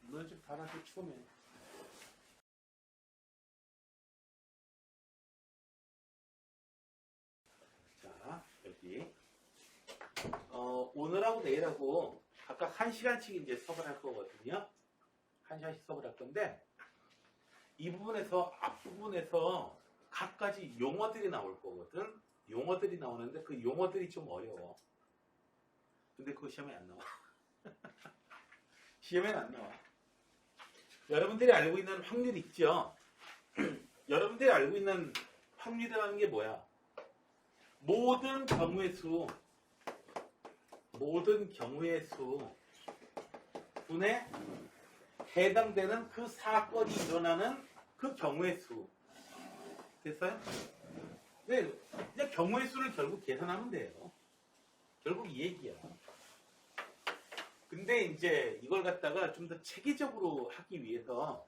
너 좀 달아서 추우면. 자, 여기. 오늘하고 내일하고 각각 1시간씩 이제 수업을 할 거거든요. 1시간씩 수업을 할 건데, 이 부분에서, 앞부분에서 각가지 용어들이 나올 거거든. 용어들이 나오는데 그 용어들이 좀 어려워. 근데 그거 시험에 안 나와. 시험에는 안 나와. 여러분들이 알고 있는 확률 있죠? 여러분들이 알고 있는 확률이라는 게 뭐야? 모든 경우의 수 분에 해당되는 그 사건이 일어나는 그 경우의 수. 됐어요? 네, 그냥 경우의 수를 결국 계산하면 돼요. 결국 이 얘기야. 근데 이제 이걸 갖다가 좀 더 체계적으로 하기 위해서,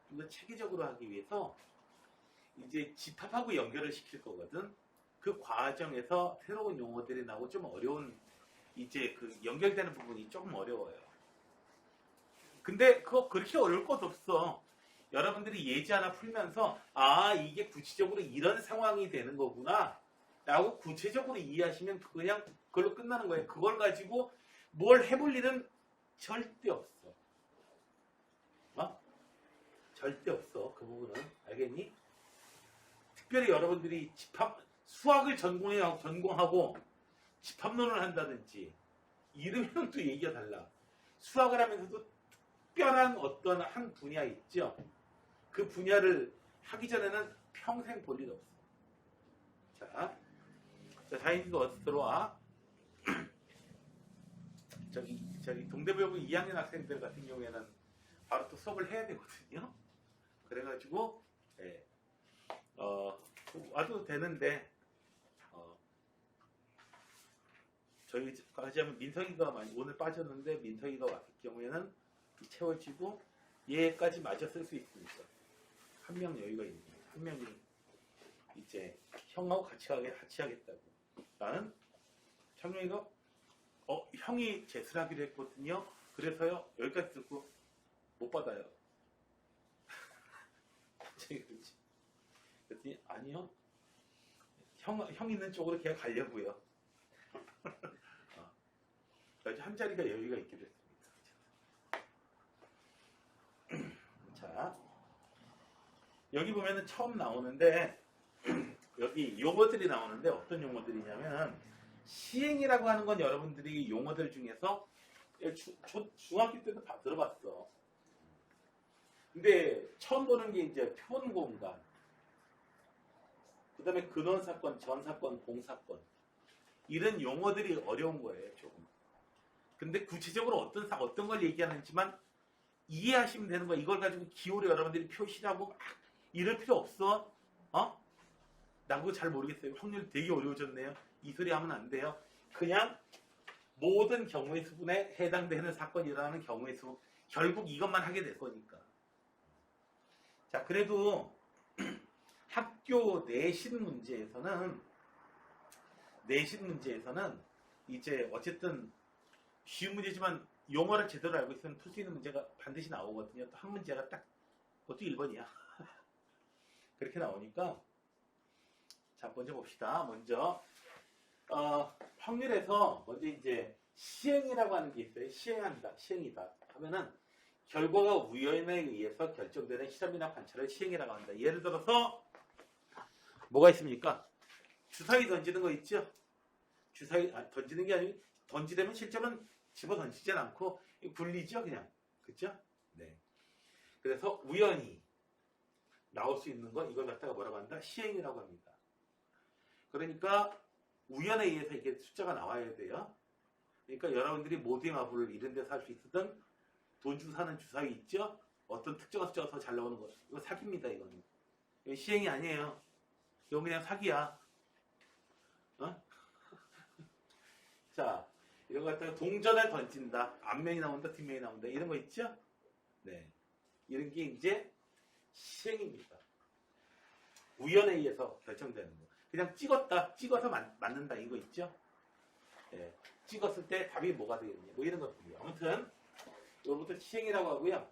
좀 더 체계적으로 하기 위해서 이제 집합하고 연결을 시킬 거거든. 그 과정에서 새로운 용어들이 나오고 좀 어려운 이제 그 연결되는 부분이 조금 어려워요. 근데 그거 그렇게 어려울 것도 없어. 여러분들이 예지 하나 풀면서 아 이게 구체적으로 이런 상황이 되는 거구나 라고 구체적으로 이해하시면 그냥 그걸로 끝나는 거예요. 그걸 가지고 뭘 해볼 일은 절대 없어. 절대 없어. 그 부분은. 알겠니? 특별히 여러분들이 수학을 전공하고 집합론을 한다든지 이러면 또 얘기가 달라. 수학을 하면서도 특별한 어떤 한 분야 있죠. 그 분야를 하기 전에는 평생 볼 일 없어. 자, 다인이도 어디서 들어와? 저기 동대부여고 2학년 학생들 같은 경우에는 바로 또 수업을 해야 되거든요. 그래가지고 와도 되는데 저희까지 하면 민석이가 오늘 빠졌는데 민석이가 왔을 경우에는 채워지고 얘까지 마저 쓸 수 있으니까 한 명 여유가 있는 거예요. 한 명이 이제 형하고 같이 하겠다고. 나는 창룡이가 형이 제수하기로 했거든요. 그래서요 여기까지 듣고 못 받아요. 갑자기 그러지. 그랬더니 아니요. 형 있는 쪽으로 걔가 가려고요. 한 자리가 여유가 있게 됐습니다. 자, 여기 보면은 처음 나오는데 여기 용어들이 나오는데 어떤 용어들이냐면 시행이라고 하는 건 여러분들이 용어들 중에서 중학교 때도 다 들어봤어. 근데 처음 보는 게 이제 표본공간, 그 다음에 근원사건, 전사건, 공사건 이런 용어들이 어려운 거예요, 조금. 근데 구체적으로 어떤 걸 얘기하는지만 이해하시면 되는 거야. 이걸 가지고 기호로 여러분들이 표시하고 막 이럴 필요 없어. 난 그거 잘 모르겠어요. 확률 되게 어려워졌네요. 이 소리 하면 안 돼요. 그냥 모든 경우의 수분에 해당되는 사건이라는 경우의 수. 결국 이것만 하게 될 거니까. 자, 그래도 학교 내신 문제에서는 이제 어쨌든 쉬운 문제지만 용어를 제대로 알고 있으면 풀 수 있는 문제가 반드시 나오거든요. 또 한 문제가 딱 그것도 1번이야. 그렇게 나오니까 자, 먼저 봅시다. 먼저 확률에서 먼저 이제 시행이라고 하는 게 있어요. 시행이다 하면은 결과가 우연에 의해서 결정되는 실험이나 관찰을 시행이라고 한다. 예를 들어서 뭐가 있습니까? 주사위 던지는 거 있죠? 주사위 던지는 게 아니고 던지려면 실제로는 집어 던지진 않고 굴리죠, 그냥. 그렇죠? 네. 그래서 우연히 나올 수 있는 거 이걸 갖다가 뭐라고 한다? 시행이라고 합니다. 그러니까 우연에 의해서 이게 숫자가 나와야 돼요. 그러니까 여러분들이 모두의 마블을 이런 데서 할 수 있었던 돈 주고 사는 주사위 있죠? 어떤 특정한 숫자가 더 잘 나오는 거. 이거 사기입니다, 이거는. 이거 시행이 아니에요. 이건 그냥 사기야. 자, 이런 거 갖다가 동전을 던진다. 앞면이 나온다, 뒷면이 나온다. 이런 거 있죠? 네. 이런 게 이제 시행입니다. 우연에 의해서 결정되는 거. 그냥 찍어서 맞는다. 이거 있죠? 네. 찍었을 때 답이 뭐가 되겠냐. 뭐 이런 것들이요. 아무튼, 이것부터 시행이라고 하고요.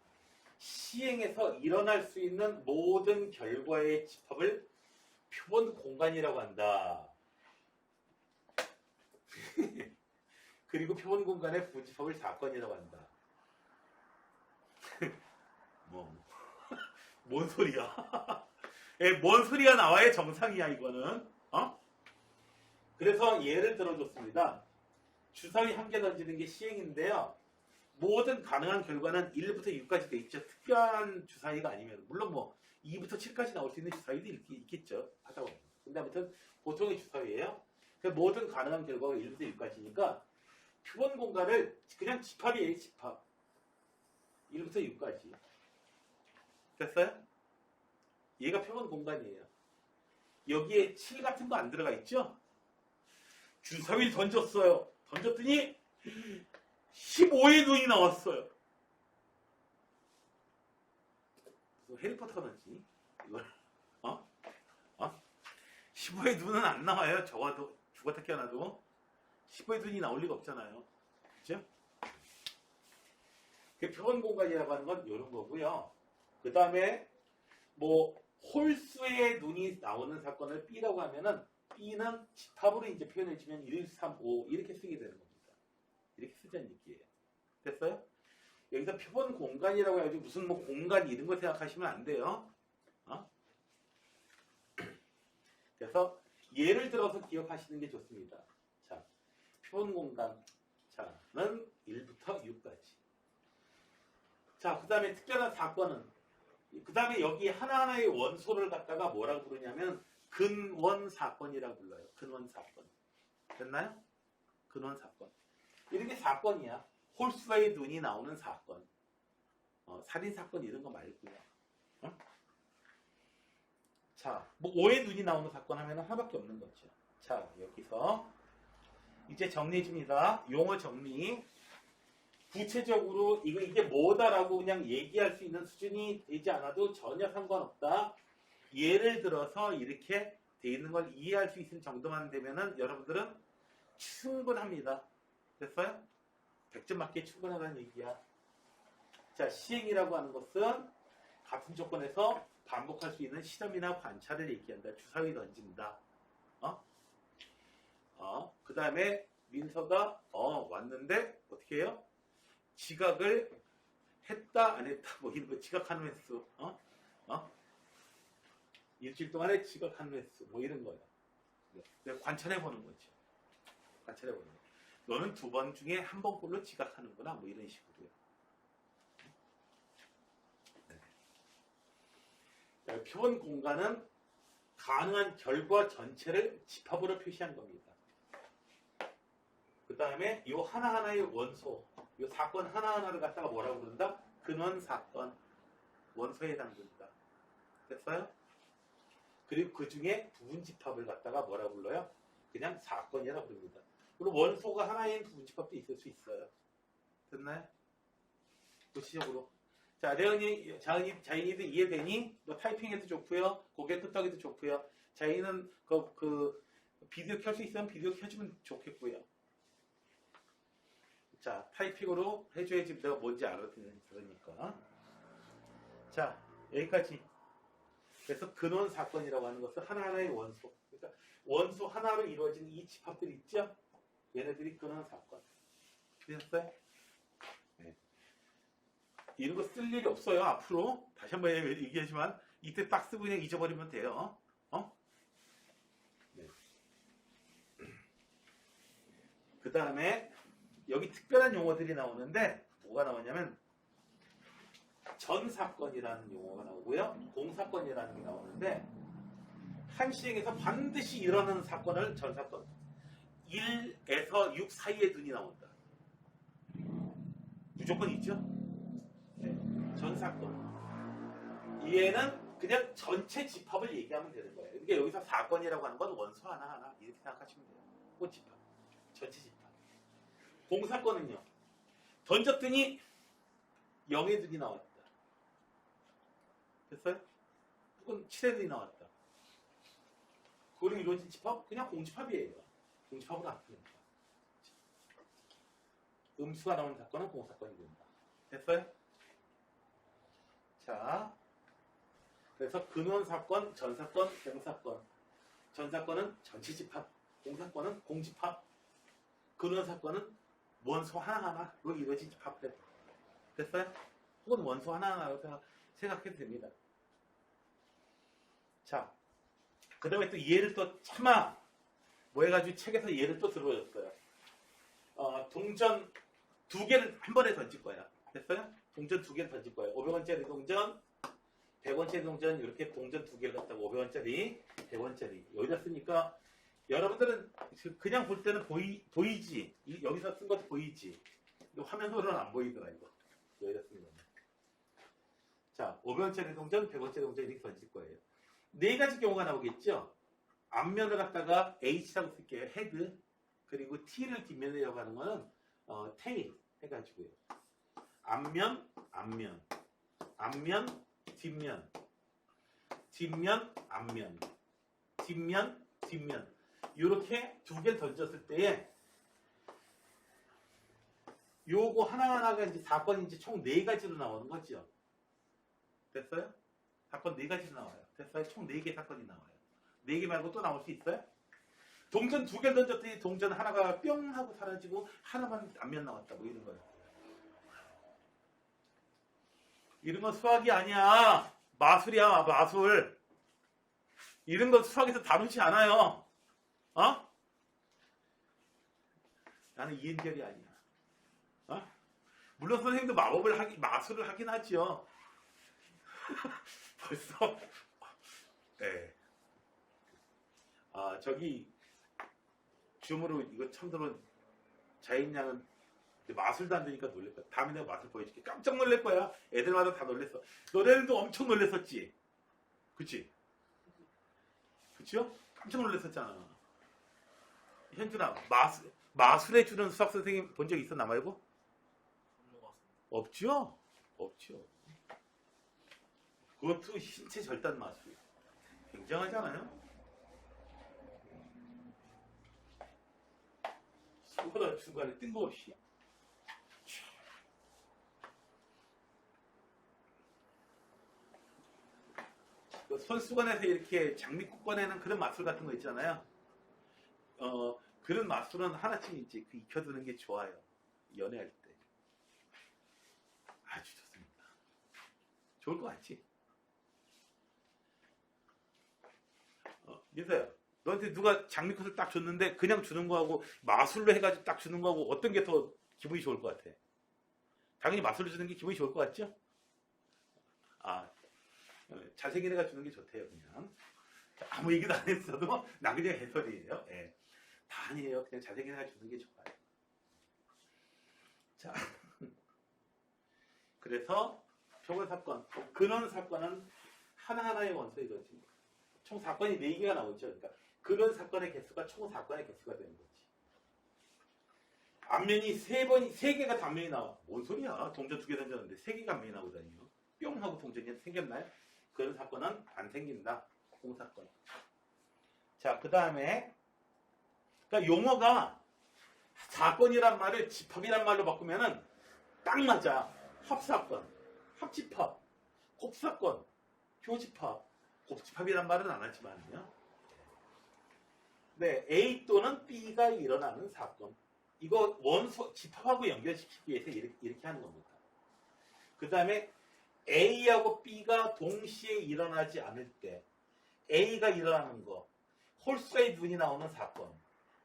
시행에서 일어날 수 있는 모든 결과의 집합을 표본 공간이라고 한다. 그리고 표본 공간의 부집합을 사건이라고 한다. 뭔 소리야? 뭔 소리가 나와야 정상이야 이거는. 그래서 예를 들어줬습니다. 주사위 한 개 던지는 게 시행인데요. 모든 가능한 결과는 1부터 6까지 돼 있죠. 특별한 주사위가 아니면 물론 2부터 7까지 나올 수 있는 주사위도 있겠죠. 하다 보면. 근데 아무튼 보통의 주사위예요. 모든 가능한 결과가 1부터 6까지니까 표본 공간을 그냥 집합이에요. 집합. 1부터 6까지. 됐어요? 얘가 표본 공간이에요. 여기에 7 같은 거 안 들어가 있죠? 주사위를 던졌어요. 던졌더니 15의 눈이 나왔어요. 해리포터가 던지 이걸 15의 눈은 안 나와요. 적어도 죽었다 깨어나도 15의 눈이 나올 리가 없잖아요. 그죠? 그 표본 공간이라고 하는 건 이런 거고요. 그 다음에 홀수의 눈이 나오는 사건을 B라고 하면은 B는 집합으로 이제 표현해주면 1, 3, 5 이렇게 쓰게 되는 겁니다. 이렇게 쓰자는 얘기예요. 됐어요? 여기서 표본 공간이라고 해가지고 무슨 공간 이런 거 생각하시면 안 돼요. 그래서 예를 들어서 기억하시는 게 좋습니다. 자, 표본 공간 자는 1부터 6까지. 자, 그 다음에 특별한 사건은 그 다음에 여기 하나하나의 원소를 갖다가 뭐라고 부르냐면 근원 사건이라고 불러요. 근원 사건. 됐나요? 근원 사건. 이런 게 사건이야. 홀수의 눈이 나오는 사건. 살인 사건 이런 거 말고요. 자, 5의 눈이 나오는 사건 하면 하나밖에 없는 거죠. 자, 여기서 이제 정리해 줍니다. 용어 정리. 구체적으로 이게 뭐다라고 그냥 얘기할 수 있는 수준이 되지 않아도 전혀 상관없다. 예를 들어서 이렇게 돼 있는 걸 이해할 수 있을 정도만 되면은 여러분들은 충분합니다. 됐어요? 100점 맞게 충분하다는 얘기야. 자, 시행이라고 하는 것은 같은 조건에서 반복할 수 있는 실험이나 관찰을 얘기한다. 주사위 던진다. 그 다음에 민서가 왔는데 어떻게 해요? 지각을 했다 안 했다 이런 거 지각하는 횟수 일주일 동안에 지각하는 횟수 이런 거예요. 관찰해 보는 거죠. 관찰해 보는 거. 너는 2번 중에 1번꼴로 지각하는구나 이런 식으로요. 네. 표본 공간은 가능한 결과 전체를 집합으로 표시한 겁니다. 그 다음에 이 하나하나의 원소, 이 사건 하나하나를 갖다가 뭐라고 부른다? 근원 사건, 원소에 해당된다. 됐어요? 그리고 그 중에 부분 집합을 갖다가 뭐라고 불러요? 그냥 사건이라고 부릅니다. 그리고 원소가 하나인 부분 집합도 있을 수 있어요. 됐나요? 구체적으로. 자, 레언이, 자인이도 이해되니? 너 타이핑해도 좋고요. 고개 끄덕이도 좋고요. 자인은 비디오 켤 수 있으면 비디오 켜주면 좋겠고요. 자, 타이핑으로 해줘야지 내가 뭔지 알아들으니까. 자, 여기까지. 그래서 근원 사건이라고 하는 것은 하나하나의 원소. 그러니까 원소 하나로 이루어진 이 집합들 있죠? 얘네들이 근원 사건. 되셨어요? 네. 이런 거 쓸 일이 없어요, 앞으로. 다시 한번 얘기하지만, 이때 딱 쓰고 그냥 잊어버리면 돼요. 네. 그 다음에, 여기 특별한 용어들이 나오는데, 뭐가 나오냐면, 전사건이라는 용어가 나오고요. 공사건이라는 게 나오는데, 한 시행에서 반드시 일어나는 사건을 전사건. 1에서 6 사이에 눈이 나온다. 무조건 있죠? 네. 전사건. 얘는 그냥 전체 집합을 얘기하면 되는 거예요. 그러니까 여기서 사건이라고 하는 건 원소 하나하나 이렇게 생각하시면 돼요. 그 집합. 전체 집합. 공사건은요. 던졌더니 0의 눈이 나왔다. 됐어요? 혹은 7의 눈이 나왔다. 그걸로 이루어진 집합? 그냥 공집합이에요. 공집합으로 안 푸는다. 음수가 나오는 사건은 공사건이 된다. 됐어요? 자, 그래서 근원사건, 전사건, 공사건. 전사건은 전체 집합, 공사건은 공집합, 근원사건은 원소 하나하나로 이루어진 집합. 됐어요? 혹은 원소 하나하나로 생각해도 됩니다. 자, 그 다음에 또 예를 또 차마 뭐 해가지고 책에서 예를 또 들어줬어요. 동전 2개를 한 번에 던질 거야. 됐어요? 동전 2개를 던질 거예요. 500원짜리 동전, 100원짜리 동전, 이렇게 동전 2개를 갖다가 500원짜리, 100원짜리. 여기다 쓰니까 여러분들은 그냥 볼 때는 보이지. 여기서 쓴 것도 보이지. 화면으로는 안 보이더라, 이거. 여기다 쓴 거는. 자, 500원짜리 동전, 100원짜리 동전 이렇게 던질 거예요. 4가지 경우가 나오겠죠? 앞면을 갖다가 H라고 쓸게요. 헤드. 그리고 T를 뒷면이라고 하는 거는 테일 해가지고요. 앞면, 앞면, 앞면, 뒷면, 뒷면, 앞면, 뒷면, 뒷면. 이렇게 2개를 던졌을 때에 요거 하나하나가 이제 사건이 이제 총 4가지로 나오는 거죠. 됐어요? 사건 4가지로 나와요. 됐어요? 총 4개 사건이 나와요. 4개 말고 또 나올 수 있어요? 동전 2개를 던졌더니 동전 하나가 뿅 하고 사라지고 하나만 앞면 나왔다. 뭐 이런 거예요. 이런 건 수학이 아니야. 마술이야, 마술. 이런 건 수학에서 다루지 않아요. 어? 나는 이은결이 아니야. 어? 물론 선생님도 마술을 하긴 하죠. 벌써. 네. 저기 줌으로 이거 처음 들은 자인양은 마술도 안 되니까 놀랄 거야. 다음에 내가 마술 보여줄게. 깜짝 놀랄 거야. 애들마다 다 놀랬어. 너네들도 엄청 놀랬었지? 그치? 그치요? 깜짝 놀랐었잖아. 현준아, 마술해 주는 수학 선생님 본 적 있어, 나 말고? 없죠? 없죠. 그것도 신체 절단 마술. 굉장하지 않아요? 중간에 뜬금없이. 선수관에서 이렇게 장미꽃 꺼내는 그런 마술 같은 거 있잖아요. 그런 마술은 하나쯤 이제 익혀두는 게 좋아요. 연애할 때. 아주 좋습니다. 좋을 것 같지? 민서야, 너한테 누가 장미꽃을 딱 줬는데 그냥 주는 거하고 마술로 해가지고 딱 주는 거하고 어떤 게 더 기분이 좋을 것 같아? 당연히 마술로 주는 게 기분이 좋을 것 같죠? 잘생긴 애가 주는 게 좋대요, 그냥. 아무 얘기도 안 했어도 나 그냥 해설이에요. 예. 다 아니에요. 그냥 잘생긴 애가 주는 게 좋아요. 자, 그래서 표본 사건, 근원 사건은 하나하나의 원소에 이루어집니다. 총 사건이 4개가 나오죠. 그러니까 근원 사건의 개수가 총 사건의 개수가 되는 거지. 앞면이 3개가 단면이 나와. 뭔 소리야? 동전 2개 던졌는데 3개가 앞면이 나오다니요. 뿅 하고 동전이 생겼나요? 그런 사건은 안 생긴다. 공사건. 자, 그 다음에 그러니까 용어가 사건이란 말을 집합이란 말로 바꾸면은 딱 맞아. 합사건, 합집합, 곱사건, 교집합. 곱집합이란 말은 안 하지만요. 네, A 또는 B가 일어나는 사건. 이거 원소 집합하고 연결시키기 위해서 이렇게 하는 겁니다. 그 다음에 A하고 B가 동시에 일어나지 않을 때 A가 일어나는 거, 홀수의 눈이 나오는 사건,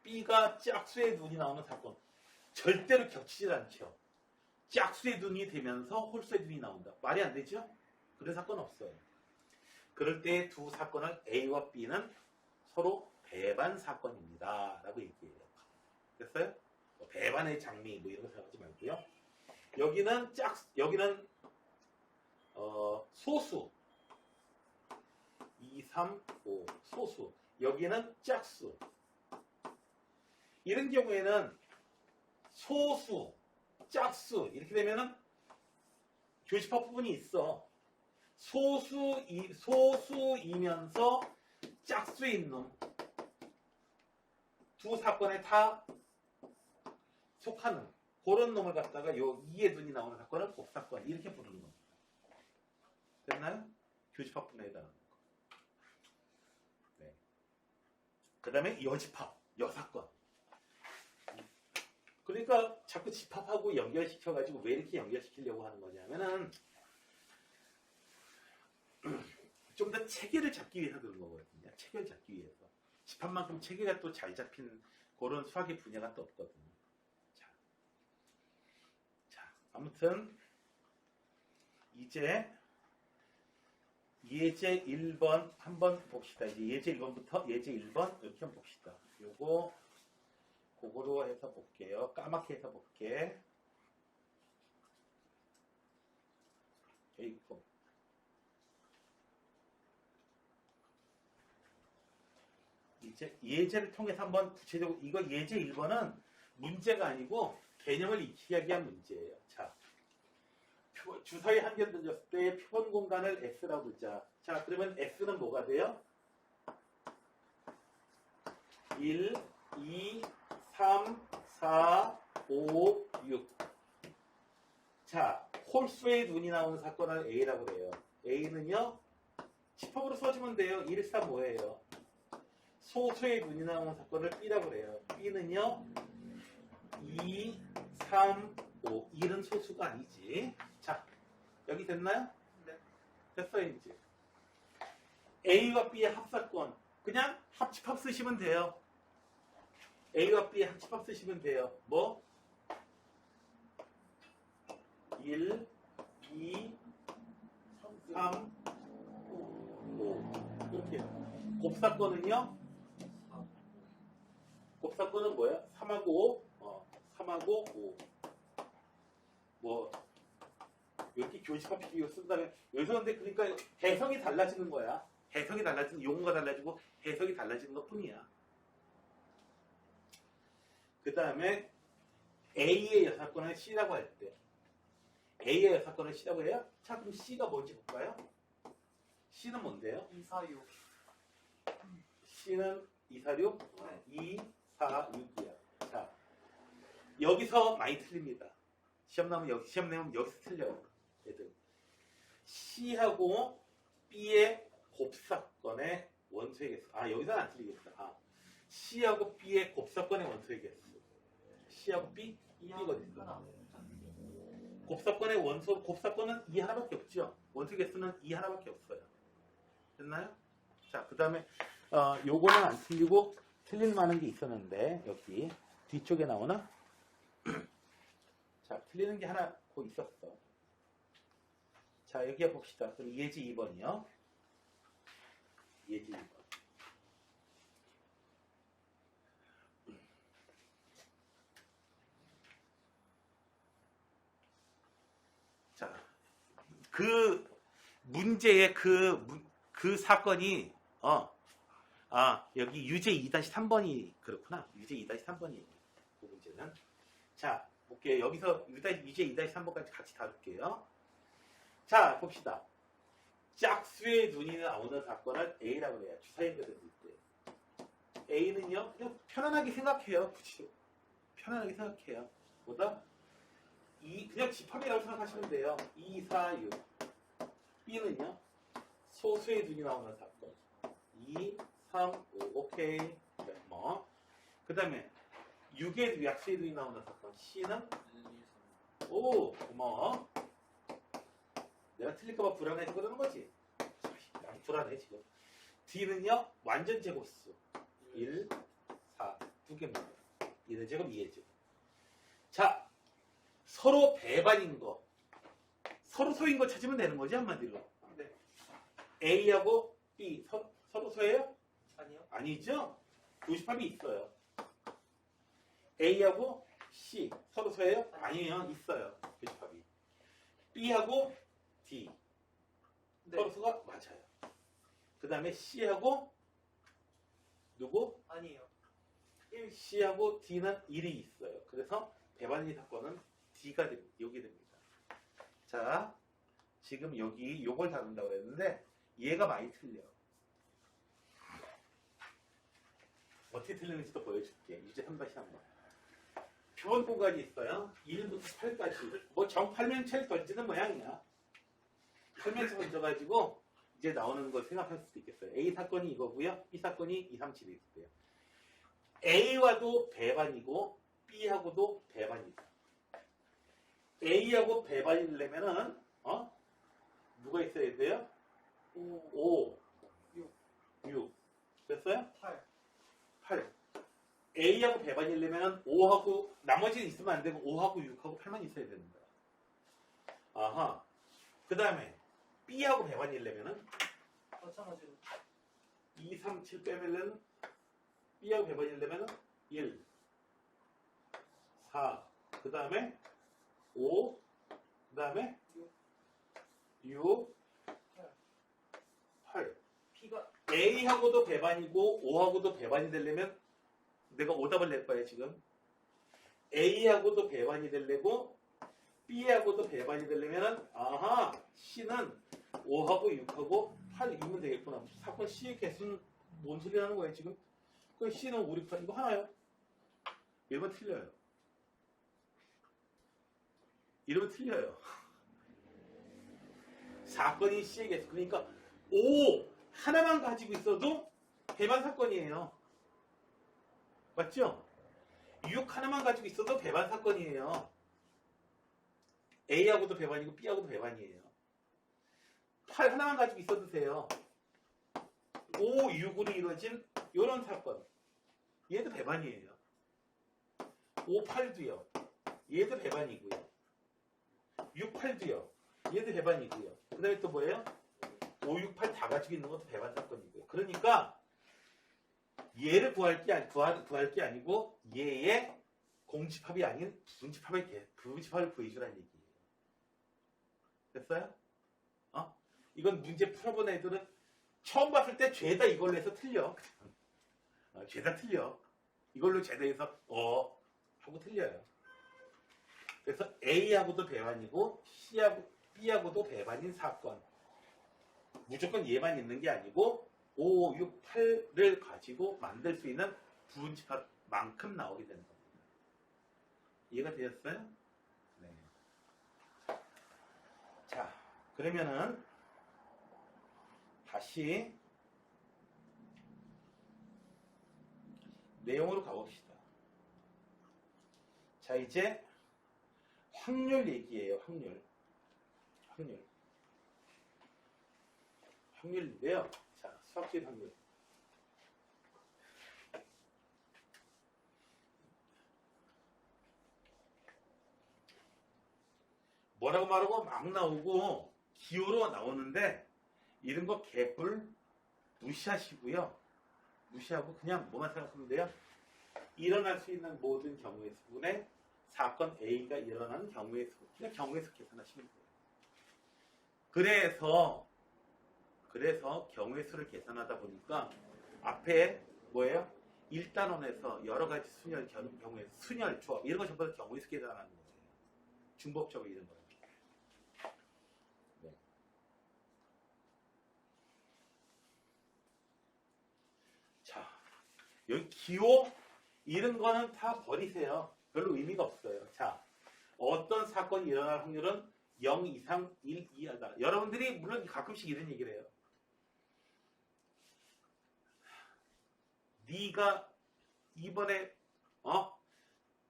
B가 짝수의 눈이 나오는 사건 절대로 겹치질 않죠. 짝수의 눈이 되면서 홀수의 눈이 나온다. 말이 안 되죠? 그런 사건 없어요. 그럴 때 두 사건을 A와 B는 서로 배반 사건입니다. 라고 얘기해요. 됐어요? 배반의 장미 뭐 이런 거 생각하지 말고요. 여기는 소수 2, 3, 5 소수. 여기는 짝수. 이런 경우에는 소수, 짝수 이렇게 되면은 교집합 부분이 있어. 소수이면서 짝수인 놈. 두 사건에 다 속하는 그런 놈을 갖다가 요 이의 눈이 나오는 사건을 곱사건 이렇게 부르는 겁니다. 됐나요? 교집합분해에 해당하는 거. 네. 그 다음에 여집합, 여사건. 그러니까 자꾸 집합하고 연결시켜가지고 왜 이렇게 연결시키려고 하는 거냐면은 좀 더 체계를 잡기 위해서 그런 거거든요. 체계를 잡기 위해서. 집합만큼 체계가 또 잘 잡힌 그런 수학의 분야가 또 없거든요. 자, 아무튼 이제 예제 1번 한번 봅시다. 이제 예제 1번부터 예제 1번 이렇게 한번 봅시다. 요거 그거로 해서 볼게요. 까맣게 해서 볼게. 이거. 이제 예제를 통해서 한번 구체적으로 이거 예제 1번은 문제가 아니고 개념을 익히기 위한 문제예요. 자, 주사위 한 개 던졌을 때 표본 공간을 S라고 부르자. 자, 그러면 S는 뭐가 돼요? 1, 2, 3, 4, 5, 6. 자, 홀수의 눈이 나오는 사건을 A라고 그래요. A는요, 집합으로 써주면 돼요. 1, 4, 5예요. 소수의 눈이 나오는 사건을 B라고 그래요. B는요, 2, 3, 5. 1은 소수가 아니지. 자, 여기 됐나요? 네. 됐어요, 이제. A와 B의 합사건. 그냥 합집합 쓰시면 돼요. A와 B의 합집합 쓰시면 돼요. 뭐? 1, 2, 3, 5. 이렇게. 곱사건은요? 곱사건은 뭐야? 3하고 5. 3하고 5. 뭐, 이렇게 교집합 비교 쓴다면, 여기서 근데 그러니까 해석이 달라지는 거야. 해석이 달라지는, 용어가 달라지고 해석이 달라지는 것 뿐이야. 그 다음에 A의 여사건을 C라고 할 때, A의 여사건을 C라고 해요? 자, 그럼 C가 뭔지 볼까요? C는 뭔데요? 2, 4, 6. C는 2, 4, 6? 2, 4, 6이야. 자, 여기서 많이 틀립니다. 시험 내면 여기서 틀려요. 얘들. C하고 B의 곱사건의 원소의 개수. 여기서는 안 틀리겠다. C하고 B의 곱사건의 원소의 개수. C하고 B? B가 어디 있어? 곱사건의 원소, 곱사건은 2 하나밖에 없죠. 원소 개수는 2 하나밖에 없어요. 됐나요? 자, 그 다음에 요거는 안 틀리고 틀릴 만한 게 있었는데 여기 뒤쪽에 나오나? 자, 틀리는 게 하나 곧 있었어. 자, 여기 봅시다. 그럼 예제 2번이요. 예제 2번. 자, 그 문제의 그 사건이 여기 유제 2-3번이 그렇구나. 유제 2-3번이에요. 그 문제는. 자, 볼게요. 여기서 유제 2-3번까지 같이 다룰게요. 자, 봅시다. 짝수의 눈이 나오는 사건을 A라고 해요. 주사위거든요. A는요, 그냥 편안하게 생각해요. 편안하게 생각해요. 보다 그냥 집합이라고 생각하시면 돼요. 2, 4, 6. B는요, 소수의 눈이 나오는 사건. 2, 3, 5. 오케이. 네, 뭐. 그 다음에 6의 약수의 눈이 나오는 사건. C는 1, 2, 3. 오, 고마워. 내가 틀릴까봐 불안해서 그러는 거지. 나도 불안해, 지금. D는요, 완전 제곱수. 1, 4. 두 개입니다. 1의 제곱, 2의 제곱. 자, 서로 배반인 거. 서로 소인 거 찾으면 되는 거지, 한마디로. 네. A하고 B, 서로 소예요? 아니요. 아니죠? 교집합이 있어요. A하고 C, 서로 소예요? 아니에요, 있어요. 교집합이. B하고 D, 네. 서로 소가 맞아요. 그 다음에 C하고 누구? 아니에요. C하고 D는 1이 있어요. 그래서 배반의 사건은 D가 됩니다. 여기 됩니다. 자, 지금 여기 요걸 다룬다고 했는데 얘가 많이 틀려. 어떻게 틀리는지도 보여줄게. 이제 한 번씩 한 번. 표본 공간이 있어요. 1부터 8까지. 뭐 정팔면체를 던지는 모양이야. 팔면체 던져가지고 이제 나오는 거 생각할 수도 있겠어요. A 사건이 이거고요. B 사건이 2, 3, 7이 있어요. A와도 배반이고 B하고도 배반이다. A하고 배반이려면은 누가 있어야 돼요? 5, 6 됐어요? 8. 8. A하고 배반이려면 5하고 나머지는 있으면 안 되고 5하고 6하고 8만 있어야 되는 거야. 아하. 그 다음에 B하고 배반이려면은 마찬가지로 2, 3, 7 빼면은 B하고 배반이려면은 1, 4, 그 다음에 5, 그 다음에 6, 8. P가 A하고도 배반이고 5하고도 배반이 되려면 내가 오답을 낼 거예요 지금. A하고도 배반이 되려고 B하고도 배반이 되려면 아하 C는 5하고 6하고 8이면 되겠구나. 사건 C의 개수는 뭔 소리 하는 거예요 지금? 그 C는 5, 6, 8 이거 하나요? 1번 틀려요. 이러면 틀려요. 사건이 C의 개수 그러니까 5 하나만 가지고 있어도 배반 사건이에요. 맞죠? 6 하나만 가지고 있어도 배반 사건이에요. A하고도 배반이고 B하고도 배반이에요. 8 하나만 가지고 있어도 돼요. 5, 6으로 이루어진 이런 사건. 얘도 배반이에요. 5, 8도요. 얘도 배반이고요. 6, 8도요. 얘도 배반이고요. 그 다음에 또 뭐예요? 5, 6, 8 다 가지고 있는 것도 배반 사건이고요. 그러니까 얘를 구할 게 아니고 얘의 공집합이 아닌 부분집합을 구해주라는 얘기예요. 됐어요? 이건 문제 풀어본 애들은 처음 봤을 때 죄다 이걸로 해서 틀려. 죄다 틀려. 이걸로 죄다 해서 하고 틀려요. 그래서 A하고도 배반이고 B하고도 배반인 사건. 무조건 얘만 있는 게 아니고 5, 6, 8를 가지고 만들 수 있는 부분집합만큼 나오게 되는 겁니다. 이해가 되셨어요? 네. 자, 그러면은 다시 내용으로 가봅시다. 자, 이제 확률 얘기예요. 확률인데요. 자, 수학적인 확률. 뭐라고 말하고 막 나오고 기호로 나오는데 이런 거 개뿔 무시하시고요. 무시하고 그냥 뭐만 생각하면 돼요. 일어날 수 있는 모든 경우의 수분에 사건 A가 일어나는 경우의 수. 그냥 경우의 수 계산하시면 돼요. 그래서 경우의 수를 계산하다 보니까 앞에 뭐예요? 1단원에서 여러 가지 경우의 순열, 조합 이런 거 전부 다 경우의 수 계산하는 거예요. 중복적으로 이런 거예요. 네. 자, 여기 기호 이런 거는 다 버리세요. 별로 의미가 없어요. 자, 어떤 사건이 일어날 확률은 0 이상 1 이하다. 여러분들이 물론 가끔씩 이런 얘기를 해요. 네가 이번에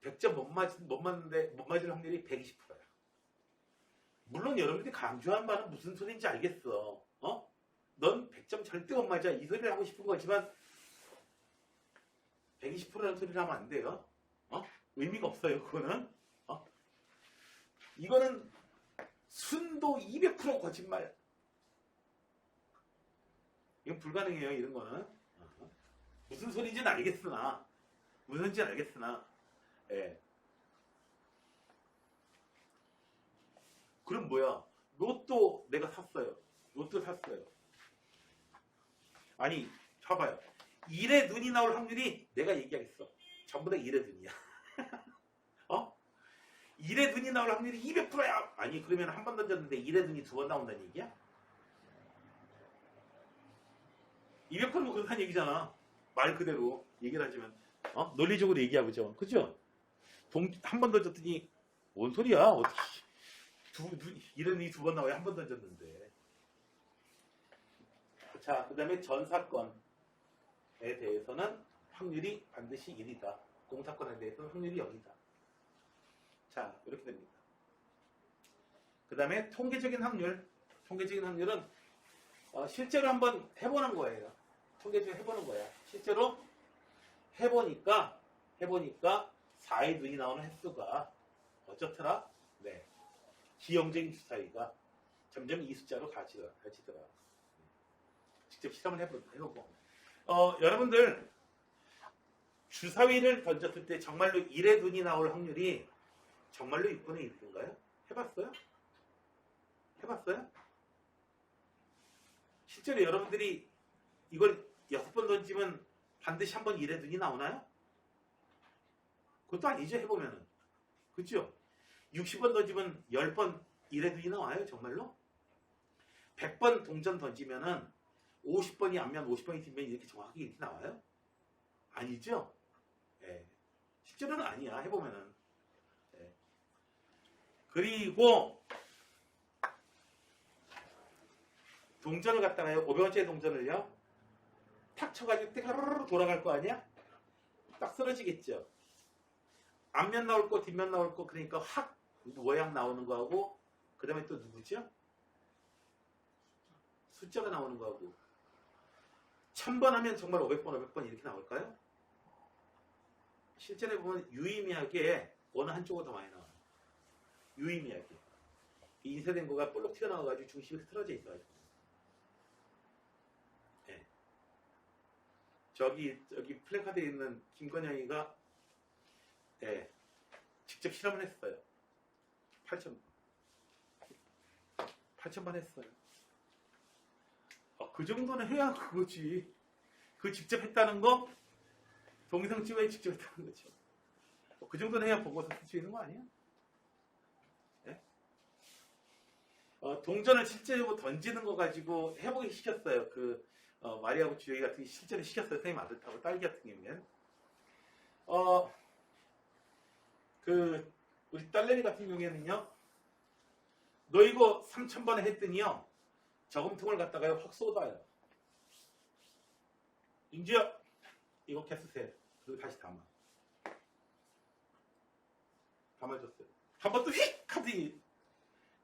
100점 못 맞을 확률이 120%야. 물론 여러분들이 강조한 말은 무슨 소리인지 알겠어. 넌 100점 절대 못 맞아. 이 소리를 하고 싶은 거지만 120%라는 소리를 하면 안 돼요. 의미가 없어요. 그거는. 이거는 순도 200% 거짓말. 이건 불가능해요. 이런 거는. 무슨 소리인지는 알겠으나 예. 그럼 뭐야? 로또 내가 샀어요. 아니, 봐봐요. 1의 눈이 나올 확률이 내가 얘기하겠어. 전부 다 1의 눈이야. 1의 눈이 나올 확률이 200%야. 아니, 그러면 한 번 던졌는데 1의 눈이 두 번 나온다는 얘기야? 200%면 그렇다는 얘기잖아. 말 그대로 얘기를 하지만 논리적으로 얘기해보죠. 그죠? 한 번 던졌더니 뭔 소리야? 어떻게 이런이 두 번 나와야 한 번 던졌는데. 자, 그 다음에 전 사건에 대해서는 확률이 반드시 1이다. 동사건에 대해서는 확률이 0이다. 자, 이렇게 됩니다. 그 다음에 통계적인 확률. 통계적인 확률은 실제로 한번 해보는 거예요. 통계적으로 해보는 거야. 실제로 해보니까 4의 눈이 나오는 횟수가 어쩌더라? 네. 기형적인 주사위가 점점 이 숫자로 가지더라. 직접 실험을 해보고. 여러분들, 주사위를 던졌을 때 정말로 1의 눈이 나올 확률이 정말로 6분의 1인가요? 해봤어요? 실제로 여러분들이 이걸 6번 던지면 반드시 한 번 1의 눈이 나오나요? 그것도 아니죠, 해보면은. 그죠? 60번 던지면 10번 1의 눈이 나와요, 정말로? 100번 동전 던지면은 50번이 앞면, 50번이 뒷면 이렇게 정확하게 이렇게 나와요? 아니죠? 예. 실제로는 아니야, 해보면은. 예. 그리고 동전을 갖다가요, 500원짜리 동전을요, 탁 쳐가지고 띠가르르 돌아갈 거 아니야? 딱 쓰러지겠죠? 앞면 나올 거, 뒷면 나올 거, 그러니까 확 모양 나오는 거하고, 그 다음에 또 누구죠? 숫자가 나오는 거하고. 1000번 하면 정말 500번 이렇게 나올까요? 실제로 보면 유의미하게 어느 한쪽으로 더 많이 나와요. 유의미하게. 이 인쇄된 거가 볼록 튀어나와가지고 중심이 틀어져 있어요. 네. 저기 플래카드에 있는 김건영이가 네, 직접 실험을 했어요. 8,000번 했어요. 그 정도는 해야 그거지. 그 직접 했다는 거 동영상 찍어야 직접 했다는 거죠. 그 정도는 해야 보고서 쓸 수 있는 거 아니야? 네? 동전을 실제로 던지는 거 가지고 해보기 시켰어요. 마리아하고 주혁이 같은 게 실제로 시켰어요. 선생님 아들하고 딸기 같은 경우에는. 우리 딸내미 같은 경우에는요, 너 이거 3000번에 했더니요, 저금통을 갖다가 확 쏟아요. 인주야, 이거 개수세. 그리고 다시 담아줬어요. 한 번 또 휙! 하더니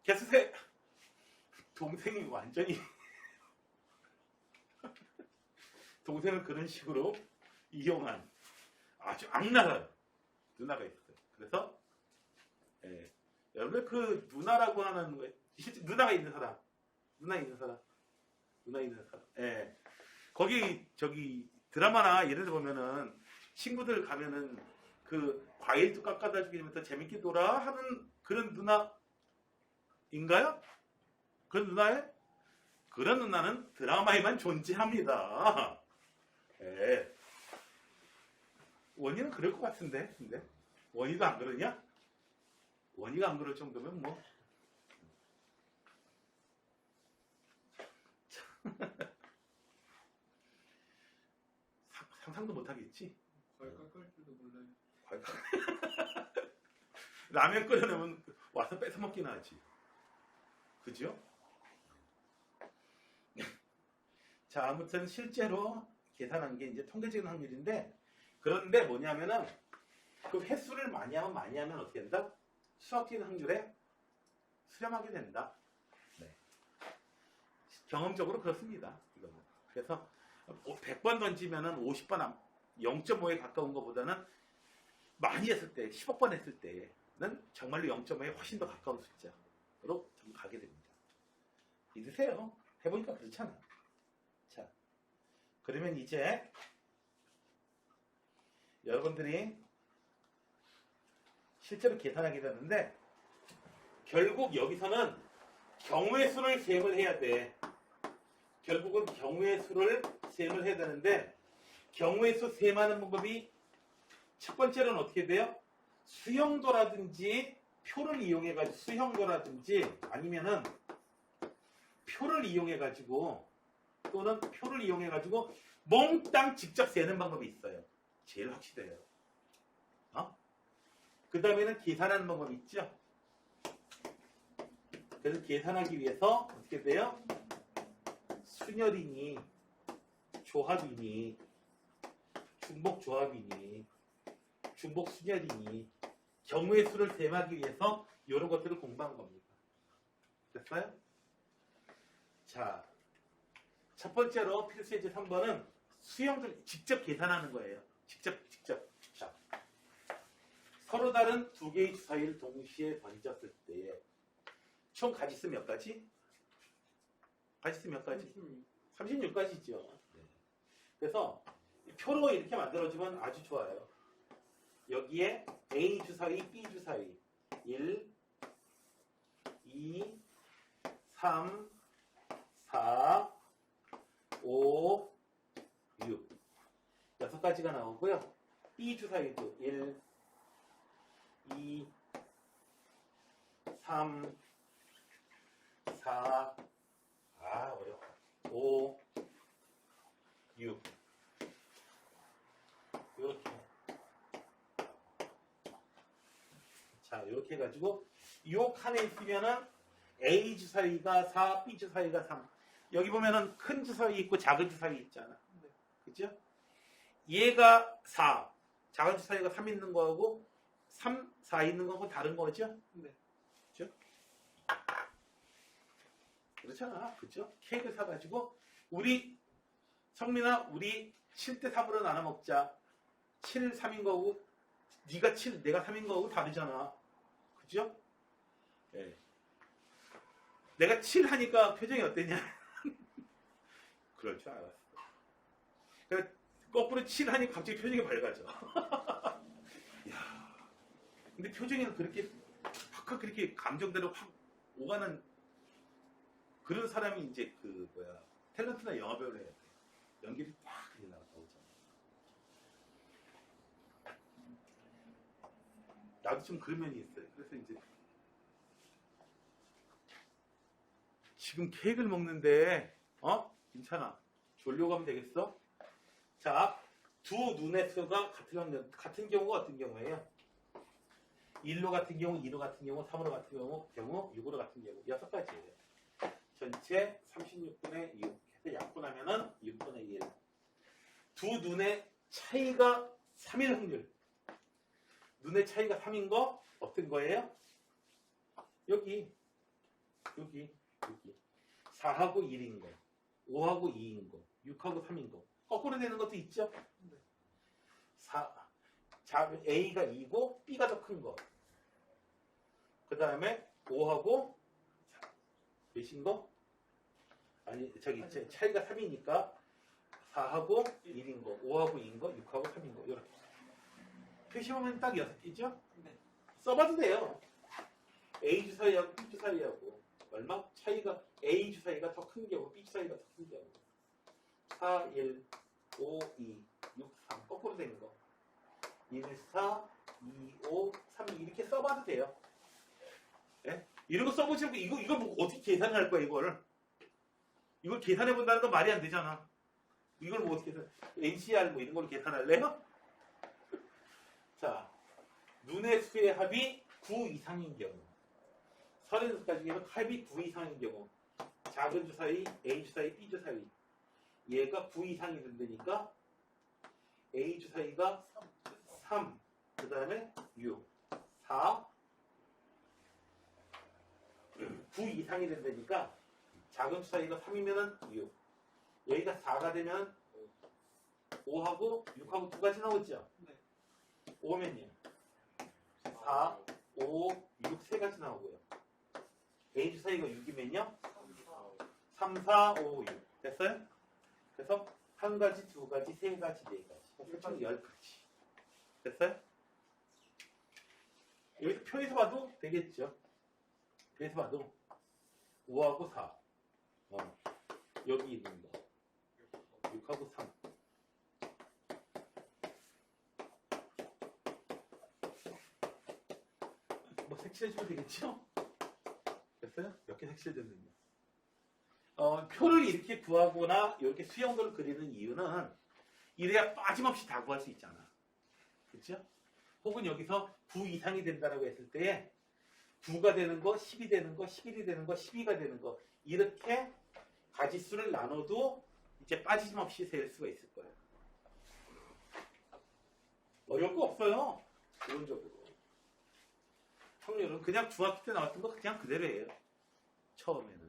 개수세. 동생이 완전히 동생을 그런 식으로 이용한 아주 악랄한 누나가 있어요. 그래서 여러분들 그 누나라고 하는 거, 실제 누나 있는 사람. 예. 거기 드라마나 예를 들어 보면은 친구들 가면은 그 과일도 깎아다 주면서 재밌게 놀아 하는 그런 누나인가요? 그런 누나예요? 그런 누나는 드라마에만 존재합니다. 예. 원희는 그럴 것 같은데, 근데 원희도 안 그러냐? 원희가 안 그럴 정도면 뭐. 상상도 못하겠지? 과일 깎을 줄도 몰라요. 라면 끓여내면 와서 뺏어 먹기나 하지. 그죠? 자, 아무튼 실제로 계산한 게 이제 통계적인 확률인데, 그런데 뭐냐면은 그 횟수를 많이 하면 어떻게 된다? 수학적인 확률에 수렴하게 된다. 네. 경험적으로 그렇습니다. 이거는. 그래서 100번 던지면은 50번 0.5에 가까운 것보다는 많이 했을 때, 10억 번 했을 때는 정말로 0.5에 훨씬 더 가까운 숫자로 좀 가게 됩니다. 믿으세요. 해보니까 그렇잖아. 자, 그러면 이제 여러분들이 실제로 계산하게 되는데, 결국 여기서는 경우의 수를 세임을 해야 돼. 결국은 경우의 수를 세임을 해야 되는데, 경우의 수 세임하는 방법이 첫 번째로는 어떻게 돼요? 수형도라든지 표를 이용해가지고, 수형도라든지 아니면은 표를 이용해가지고, 또는 표를 이용해가지고 몽땅 직접 세는 방법이 있어요. 제일 확실해요. 그 다음에는 계산하는 방법 있죠? 그래서 계산하기 위해서 어떻게 돼요? 순열이니, 조합이니, 중복 조합이니, 중복 순열이니, 경우의 수를 셈하기 위해서 이런 것들을 공부한 겁니다. 됐어요? 자, 첫 번째로 필수예제 3번은 수형들 직접 계산하는 거예요. 직접. 서로 다른 두 개의 주사위를 동시에 던졌을 때에 총 가지수 몇 가지? 가지수 몇 가지? 36가지죠. 그래서 표로 이렇게 만들어주면 아주 좋아요. 여기에 A 주사위, B 주사위 1, 2, 3, 4, 5, 6 6가지가 나오고요. B 주사위도 1, 2, 3, 4, 어려워. 5, 6 이렇게. 자, 이렇게 해가지고 요 칸에 있으면은 A 주사위가 4, B 주사위가 3. 여기 보면은 큰 주사위 있고 작은 주사위 있잖아. 그죠? 얘가 4, 작은 주사위가 3 있는 거하고 3, 4 있는 거하고 다른 거죠? 네. 그죠? 그렇잖아. 그죠? 케이크를 사가지고 우리 성민아 우리 7대 3으로 나눠 먹자. 7, 3인 거고 네가 7, 내가 3인 거고 다르잖아. 그죠? 네. 내가 7 하니까 표정이 어땠냐? 그럴 줄 알았어. 그러니까 거꾸로 7 하니까 갑자기 표정이 밝아져. 야, 근데 표정에는 그렇게 확 그렇게 감정대로 확 오가는 그런 사람이 이제 그 뭐야 탤런트나 영화배우를 해야 돼. 연기를 딱 그냥 나오잖아. 나도 좀 그런 면이 있어요. 그래서 이제 지금 케이크를 먹는데 괜찮아. 졸려고 하면 되겠어? 자, 두 눈의 수가 같은 경우가 어떤 경우예요? 1로 같은 경우, 2로 같은 경우, 3으로 같은 경우, 6으로 같은 경우 6가지예요. 전체 36분의 6 해서 약분하면은 6분의 1. 두 눈의 차이가 3일 확률. 눈의 차이가 3인 거 어떤 거예요? 여기 4하고 1인 거, 5하고 2인 거, 6하고 3인 거. 거꾸로 되는 것도 있죠? A가 2고 B가 더 큰 거. 그 다음에 5하고 몇인 거? 아니 저기 차이가 3이니까 4하고 1인 거, 5하고 2인 거, 6하고 3인 거. 이렇게 표시하면 딱 6개죠? 네. 써봐도 돼요. A 주사위하고 B 주사위하고 얼마? 차이가 A 주사위가 더 큰 경우, B 주사위가 더 큰 경우. 4, 1, 5, 2, 6, 3 거꾸로 되는 거. 1, 4, 2, 5, 3, 2 이렇게 써봐도 돼요. 네? 이런 거 써보지 말고 이거 뭐 어떻게 계산할 거야 이걸 계산해 본다는 건 말이 안 되잖아. 이걸 뭐 어떻게 계산? NCR 뭐 이런 걸로 계산할래요? 자, 눈의 수의 합이 9 이상인 경우, 36가지 중에서 합이 9 이상인 경우, 작은 주사위, A 주사위, B 주사위, 얘가 9 이상이 된다니까 A 주사위가 3, 그 다음에 6, 4, 9 이상이 된다니까 작은 주사위가 3이면 6, 여기가 4가 되면 5하고 6하고 2가지 나오죠? 네. 5면요 4, 5, 6 3가지 나오고요. A 주사위가 6이면요 3, 4, 5, 6 됐어요? 그래서 1가지, 2가지, 3가지, 4가지 총 10가지 됐어요? 여기서 표에서 봐도 되겠죠? 표에서 봐도 5하고 4 여기 있는 거 6하고 3 뭐 색칠해주면 되겠죠? 됐어요? 몇 개 색칠됐는데 표를 이렇게 구하거나 이렇게 수형들을 그리는 이유는 이래야 빠짐없이 다 구할 수 있잖아. 그렇죠? 혹은 여기서 9 이상이 된다라고 했을 때에 9가 되는 거, 10이 되는 거, 11이 되는 거, 12가 되는 거 이렇게 가지수를 나눠도 이제 빠짐없이 셀 수가 있을 거예요. 어려울 거 없어요. 기본적으로. 확률은 그냥 중학교 때 나왔던 거 그냥 그대로예요. 처음에는.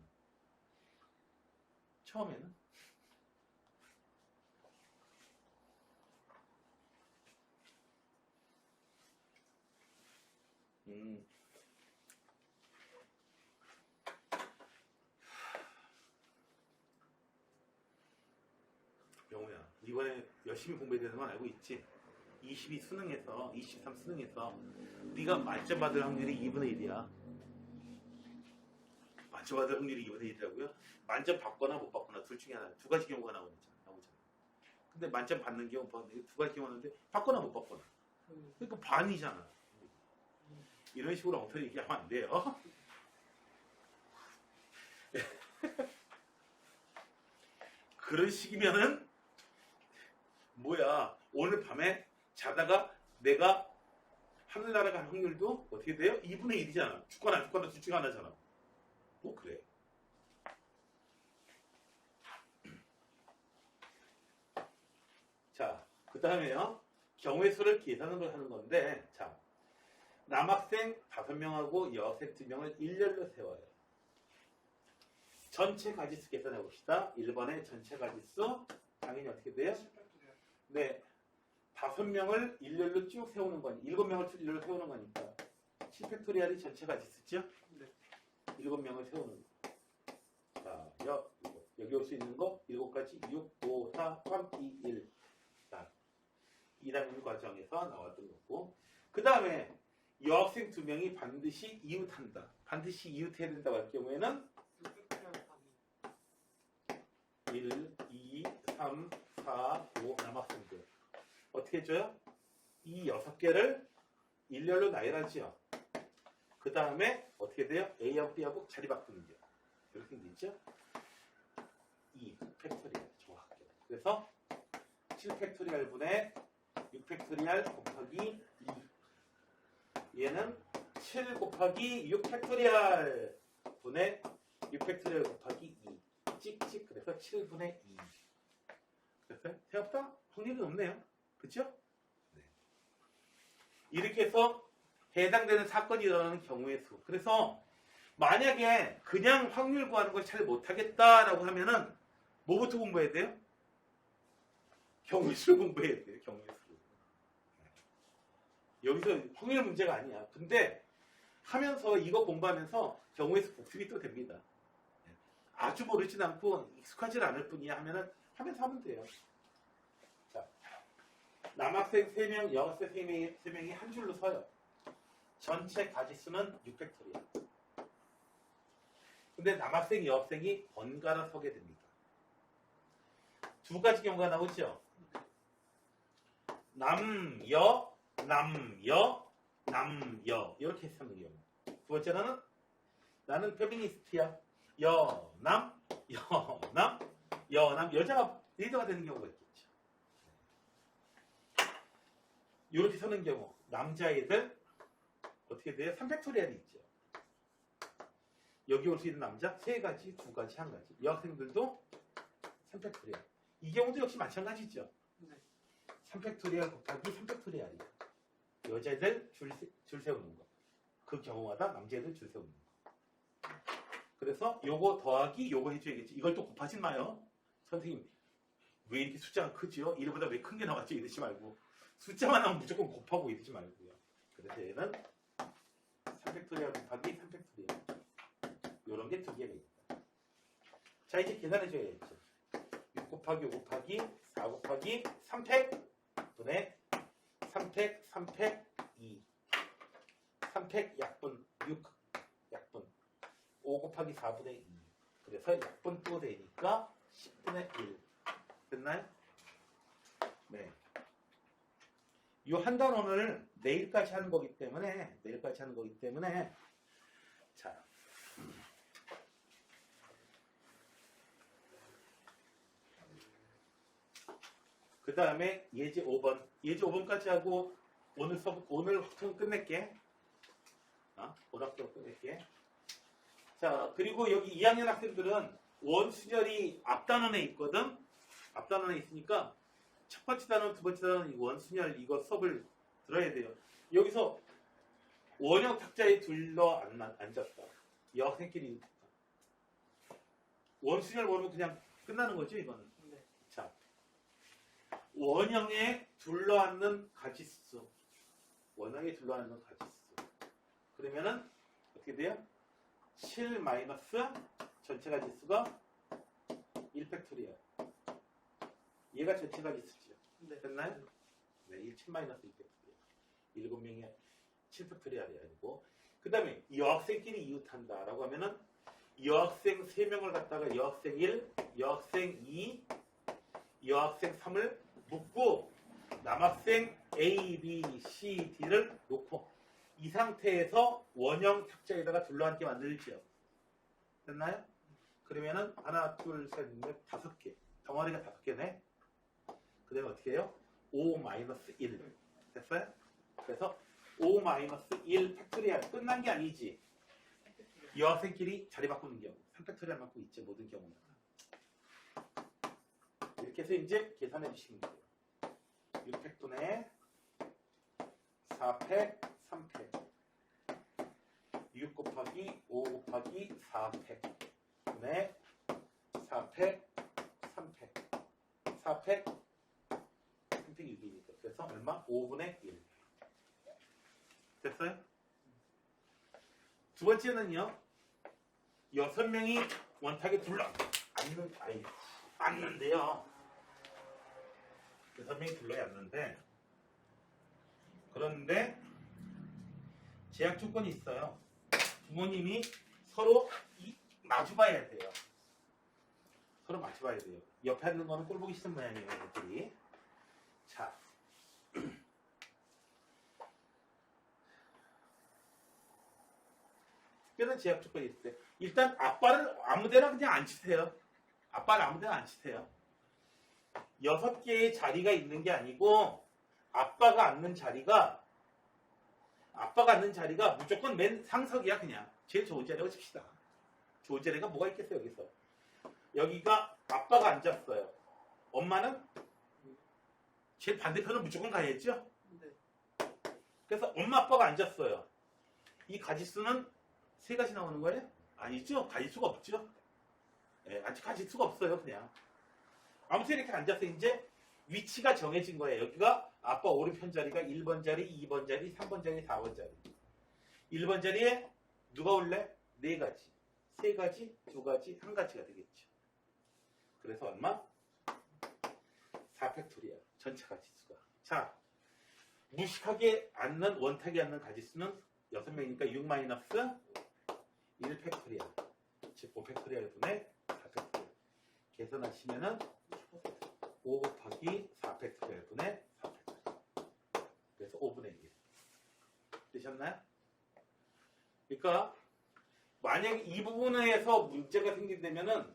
영우야, 이번에 열심히 공부해야 되는 건 알고 있지? 22 수능에서, 23 수능에서 네가 만점 받을 확률이 2분의 1이야. 만점 받을 확률이 2분의 1이라고요? 만점 받거나 못 받거나 둘 중에 하나, 두 가지 경우가 나오잖아. 근데 만점 받는 경우, 두 가지 경우가 나오는데 받거나 못 받거나. 그러니까 반이잖아. 이런 식으로 엉터리 얘기하면 안 돼요. 그런 식이면은 뭐야, 오늘 밤에 자다가 내가 하늘나라 갈 확률도 어떻게 돼요? 2분의 1이잖아. 죽거나 안 죽거나 둘 중에 하나잖아. 뭐 그래. 자, 그 다음에요. 경우의 수를 계산을 하는 건데, 자, 남학생 5명하고 여학생 2명을 일렬로 세워요. 전체 가지수 계산해 봅시다. 1번의 전체 가지수 당연히 어떻게 돼요? 네, 5명을 일렬로 쭉 세우는 거니 7명을 일렬로 세우는 거니까 7팩토리알이 전체 가지수죠? 네. 7명을 세우는 거. 자, 여기 올 수 있는 거 7가지 6, 5, 4, 3, 2, 1. 자, 2단계 과정에서 나왔던 거고, 그 다음에 여학생 2명이 반드시 이웃한다. 반드시 이웃해야 된다고 할 경우에는 1, 2, 3, 4, 5 남학생들 어떻게 해줘요? 이 6개를 일렬로 나열하지요. 그 다음에 어떻게 돼요? A하고 B하고 자리 바꾸는 거예요. 이렇게 생기죠? 2 팩토리얼 정확하게. 그래서 7 팩토리얼 분의 6 팩토리얼 곱하기 2. 얘는 7 곱하기 6 팩토리얼 분의 6 팩토리얼 곱하기 2. 찍찍. 그래서 7분의 2. 그래서 생각보다 확률이 높네요. 그렇죠? 네. 이렇게 해서 해당되는 사건이 일어나는 경우의 수. 그래서 만약에 그냥 확률 구하는 걸 잘 못하겠다라고 하면은 뭐부터 공부해야 돼요? 경우의 수를 공부해야 돼요. 경우의 수. 여기서 확률 문제가 아니야. 근데 하면서 이거 공부하면서 경우의 수 복습이 또 됩니다. 아주 모르진 않고 익숙하지 않을 뿐이야 하면은 하면서 하면 돼요. 자, 남학생 3명, 여학생 3명이 한 줄로 서요. 전체 가지수는 6팩토리야. 근데 남학생, 여학생이 번갈아 서게 됩니다. 두 가지 경우가 나오죠. 남여, 남여, 남여 이렇게 쓰는 경우. 두 번째는 나는 페미니스트야. 여남, 여남, 여남, 여자가 리더가 되는 경우가 있겠죠. 이렇게 서는 경우 남자애들 어떻게 돼요? 3팩토리얼이 있죠. 여기 올 수 있는 남자 3가지, 2가지, 1가지. 여학생들도 3팩토리얼. 이 경우도 역시 마찬가지죠. 3팩토리얼 곱하기 3팩토리얼이에요. 여자애들 줄 세우는 거. 그 경우마다 남자애들 줄 세우는 거. 그래서 요거 더하기 요거 해줘야겠지. 이걸 또 곱하지 마요. 선생님 왜 이렇게 숫자가 크지요? 이거보다 왜 큰 게 나왔죠? 이러지 말고 숫자만 나오면 무조건 곱하고 이러지 말고요. 그래서 얘는 3팩토리얼 곱하기 3팩토리얼 요런 게 2개가 있다. 자, 이제 계산해줘야겠죠. 6 곱하기 5 곱하기 4 곱하기 3팩 분의 3팩 3팩 2 3팩 약분 6 약분 5 곱하기 4분의 2. 그래서 약분 또 되니까 10분의 1. 됐나요? 네. 이 한 단원을 내일까지 하는 거기 때문에, 자. 그 다음에 예제 5번. 예제 5번까지 하고 오늘 학점 끝낼게. 오늘 학점 끝낼게. 자, 그리고 여기 2학년 학생들은 원순열이 앞단원에 있거든. 앞단원에 있으니까 첫 번째 단원, 두 번째 단원 이 원순열 이거 수업을 들어야 돼요. 여기서 원형 탁자에 둘러 앉았다. 이 학생끼리 원순열 모르면 그냥 끝나는 거죠, 이거는. 네. 자, 원형에 둘러앉는 가지수. 원형에 둘러앉는 가지수. 그러면은 어떻게 돼요? 7 마이너스 전체 가지수가 1팩토리얼. 얘가 전체 가지수죠. 네. 됐나요? 네, 7 마이너스 1팩토리얼. 7명의 7팩토리얼이 아니고. 그 다음에 여학생끼리 이웃한다라고 하면은 여학생 3명을 갖다가 여학생 1, 여학생 2, 여학생 3을 묶고 남학생 A, B, C, D를 놓고 이 상태에서 원형 탁자에다가 둘러앉게 만들죠. 됐나요? 그러면은 하나, 둘, 셋, 넷, 5개. 덩어리가 5개네. 그 다음에 어떻게 해요? 5-1. 됐어요? 그래서 5-1 팩토리얼 끝난 게 아니지. 여학생끼리 자리 바꾸는 경우 3팩토리얼 맞고 있지 모든 경우는. 이렇게 해서 이제 계산해 주시면 돼요. 6팩분의 4팩 3팩 6 곱하기 5 곱하기 4팩 분의 4팩 3팩 4팩 3팩 6이니까 그래서 얼마? 5분의 1 됐어요? 두 번째는요 6명이 원탁에 앉는데요 6명이 둘러야 앉는데 그런데 제약 조건이 있어요. 부모님이 서로 마주봐야 돼요. 서로 마주봐야 돼요. 옆에 앉는 거는 꼴 보기 싫은 모양이에요, 애들이. 자. 특별한 제약 조건이 있을 때 일단 아빠를 아무데나 그냥 앉히세요. 아빠를 아무데나 앉히세요. 6개의 자리가 있는 게 아니고 아빠가 앉는 자리가 무조건 맨 상석이야. 그냥 제일 좋은 자리라고 칩시다. 좋은 자리가 뭐가 있겠어요. 여기서 여기가 아빠가 앉았어요. 엄마는 제일 반대편은 무조건 가야죠. 네. 그래서 엄마 아빠가 앉았어요. 이 가지수는 3가지 나오는 거예요? 아니죠. 가지수가 없죠. 네, 아직 가지수가 없어요. 그냥 아무튼 이렇게 앉아서 이제 위치가 정해진 거예요. 여기가 아빠 오른편 자리가 1번 자리, 2번 자리, 3번 자리, 4번 자리. 1번 자리에 누가 올래? 4가지. 3가지, 2가지, 1가지가 되겠죠. 그래서 얼마? 4팩토리얼. 전체 가지수가. 자, 무식하게 앉는, 원탁에 앉는 가지수는 6명이니까 6 마이너스 1팩토리얼. 즉 5팩토리얼 분의 4팩토리얼. 계산하시면은 5 곱하기 4팩토리얼 분의 4팩토리얼. 그래서 5분의 1. 되셨나요? 그러니까 만약 이 부분에서 문제가 생긴다면은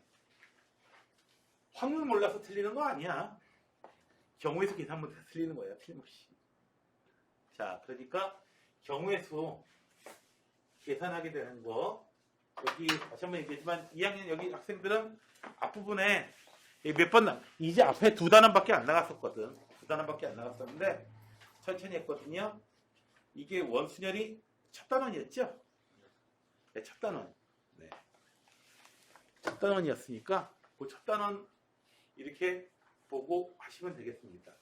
확률 몰라서 틀리는 거 아니야. 경우의 수 계산 못해서 틀리는 거예요. 틀림없이. 자, 그러니까 경우의 수 계산하게 되는 거 여기 다시 한번 얘기했지만 2학년 여기 학생들은 앞부분에 몇 번 이제 앞에 2단원밖에 안 나갔었거든. 2단원밖에 안 나갔었는데 천천히 했거든요. 이게 원순열이 첫 단원이었죠? 네, 첫 단원. 네. 첫 단원이었으니까 그 첫 단원 이렇게 보고 하시면 되겠습니다.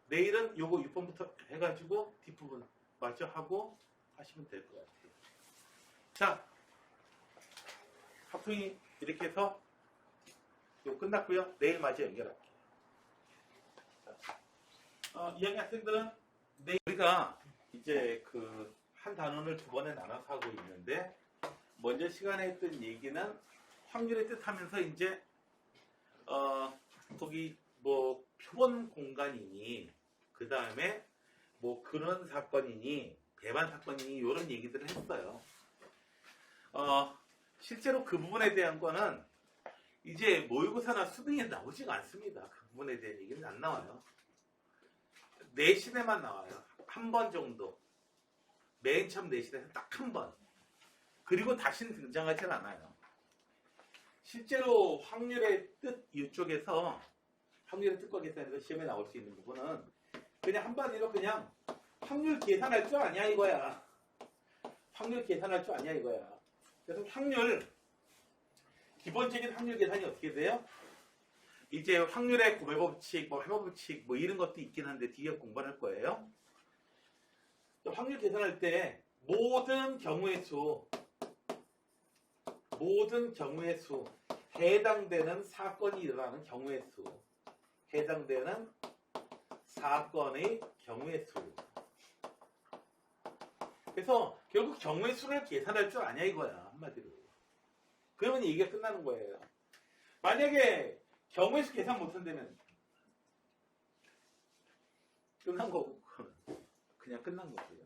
내일은 요거 6번부터 해가지고 뒷부분 마저 하고 하시면 될 것 같아요. 자, 학생이 이렇게 해서 이거 끝났고요. 내일 마저 연결할게요. 2학년 학생들은 내일 우리가 이제 그 한 단원을 2번에 나눠서 하고 있는데 먼저 시간에 했던 얘기는 확률의 뜻하면서 이제 거기 뭐 표본 공간이니 그 다음에 뭐 근원 사건이니 배반 사건이니 이런 얘기들을 했어요. 실제로 그 부분에 대한 거는 이제 모의고사나 수능에 나오지가 않습니다. 그 부분에 대한 얘기는 안 나와요. 내신에만 나와요. 한 번 정도. 맨 처음 내신에서 딱 한 번. 그리고 다시는 등장하진 않아요. 실제로 확률의 뜻 이쪽에서 확률의 뜻과 계산에서 시험에 나올 수 있는 부분은 그냥 한마디로 그냥 확률 계산할 줄 아냐 이거야. 확률 계산할 줄 아냐 이거야. 그래서 확률 기본적인 확률 계산이 어떻게 돼요? 이제 확률의 고배 법칙, 뭐 해머 법칙 뭐 이런 것도 있긴 한데 뒤에 공부할 거예요. 확률 계산할 때 모든 경우의 수 해당되는 사건이 일어나는 경우의 수 해당되는 사건의 경우의 수. 그래서 결국 경우의 수를 계산할 줄 아냐 이거야 한마디로. 그러면 얘기가 끝나는 거예요. 만약에 경우의 수 계산 못한다면 끝난 거고 그냥 끝난 거고요.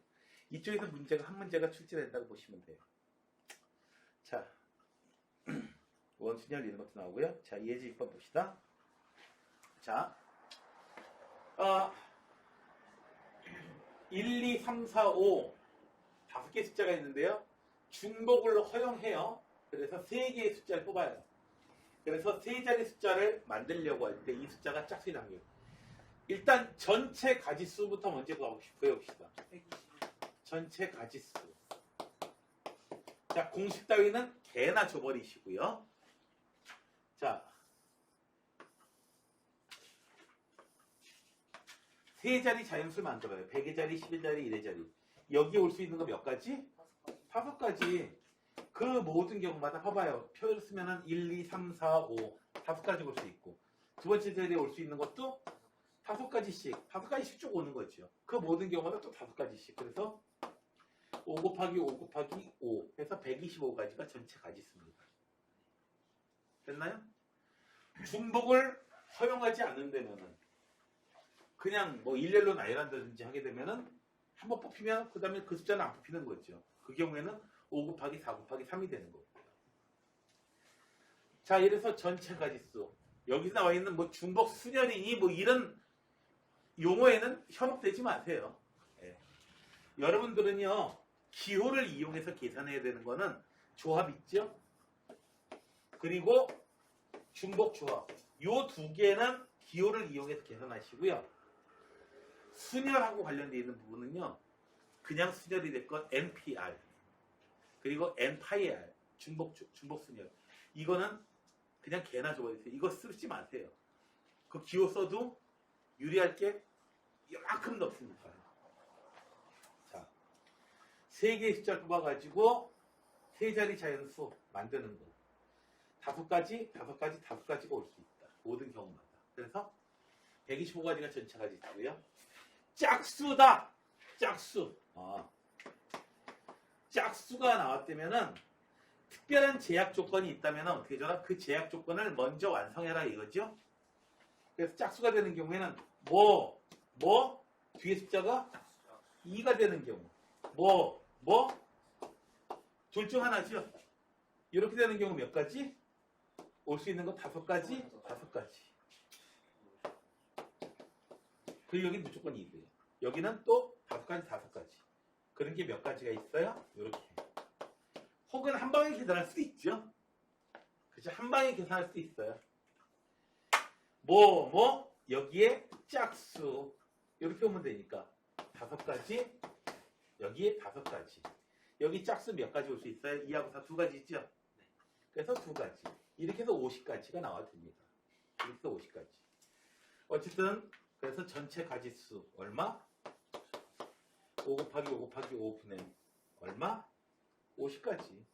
이쪽에서 문제가 한 문제가 출제된다고 보시면 돼요. 자, 원순열 이런 것도 나오고요. 자, 예제입법 봅시다. 자, 1, 2, 3, 4, 5 5개 숫자가 있는데요. 중복을 허용해요. 그래서 3개의 숫자를 뽑아요. 그래서 3자리 숫자를 만들려고 할 때 이 숫자가 짝수의 확률. 일단 전체 가지수부터 먼저 구해봅시다. 전체 가지수. 자, 공식 따위는 개나 줘버리시고요. 자, 3자리 자연수를 만들어요. 100의 자리, 10의 자리, 1의 자리. 여기 올 수 있는 거 몇 가지? 5가지. 그 모든 경우마다 봐봐요. 표를 쓰면은 1, 2, 3, 4, 5 5가지 올 수 있고 두 번째 자리에 올 수 있는 것도 5가지씩 쭉 오는 거죠. 그 모든 경우마다 또 5가지씩. 그래서 5 곱하기 5 곱하기 5 해서 125가지가 전체 가지수입니다. 됐나요? 중복을 허용하지 않는다면은 그냥 뭐 일렬로 나열한다든지 하게 되면은 한번 뽑히면 그 다음에 그 숫자는 안 뽑히는 거죠. 그 경우에는 5 곱하기 4 곱하기 3이 되는 거고요. 자, 이래서 전체 가지수. 여기 나와 있는 뭐 중복 순열이니 뭐 이런 용어에는 현혹되지 마세요. 예. 여러분들은요, 기호를 이용해서 계산해야 되는 거는 조합 있죠? 그리고 중복 조합. 요 두 개는 기호를 이용해서 계산하시고요. 순열하고 관련되어 있는 부분은요, 그냥 순열이 됐건 NPR 그리고 NPR 중복 순열 이거는 그냥 개나 줘버리세요. 이거 쓰지 마세요. 그 기호 써도 유리할 게 이만큼도 없습니다. 자, 3개의 숫자를 뽑아가지고 3자리 자연수 만드는 거. 5가지가 올 수 있다. 모든 경우마다. 그래서 125가지가 전체 가지수고요. 짝수다. 짝수. 짝수가 나왔다면은 특별한 제약 조건이 있다면 어떻게 해줘라? 그 제약 조건을 먼저 완성해라 이거죠. 그래서 짝수가 되는 경우에는 뒤에 숫자가 2가 되는 경우 둘 중 하나죠. 이렇게 되는 경우 몇 가지? 올 수 있는 거 5가지? 5가지. 그리고 여기 무조건 2고요. 여기는 또 5가지. 그런 게 몇 가지가 있어요? 이렇게. 혹은 한 방에 계산할 수도 있죠. 그죠? 한 방에 계산할 수도 있어요. 여기에 짝수. 이렇게 오면 되니까 5가지, 여기에 5가지. 여기 짝수 몇 가지 올 수 있어요? 2하고 4 2가지 있죠? 그래서 2가지. 이렇게 해서 50가지가 나와야 됩니다. 이렇게 해서 50가지. 어쨌든 그래서 전체 가지수 얼마? 5 곱하기 5 곱하기 5분의 얼마? 50가지.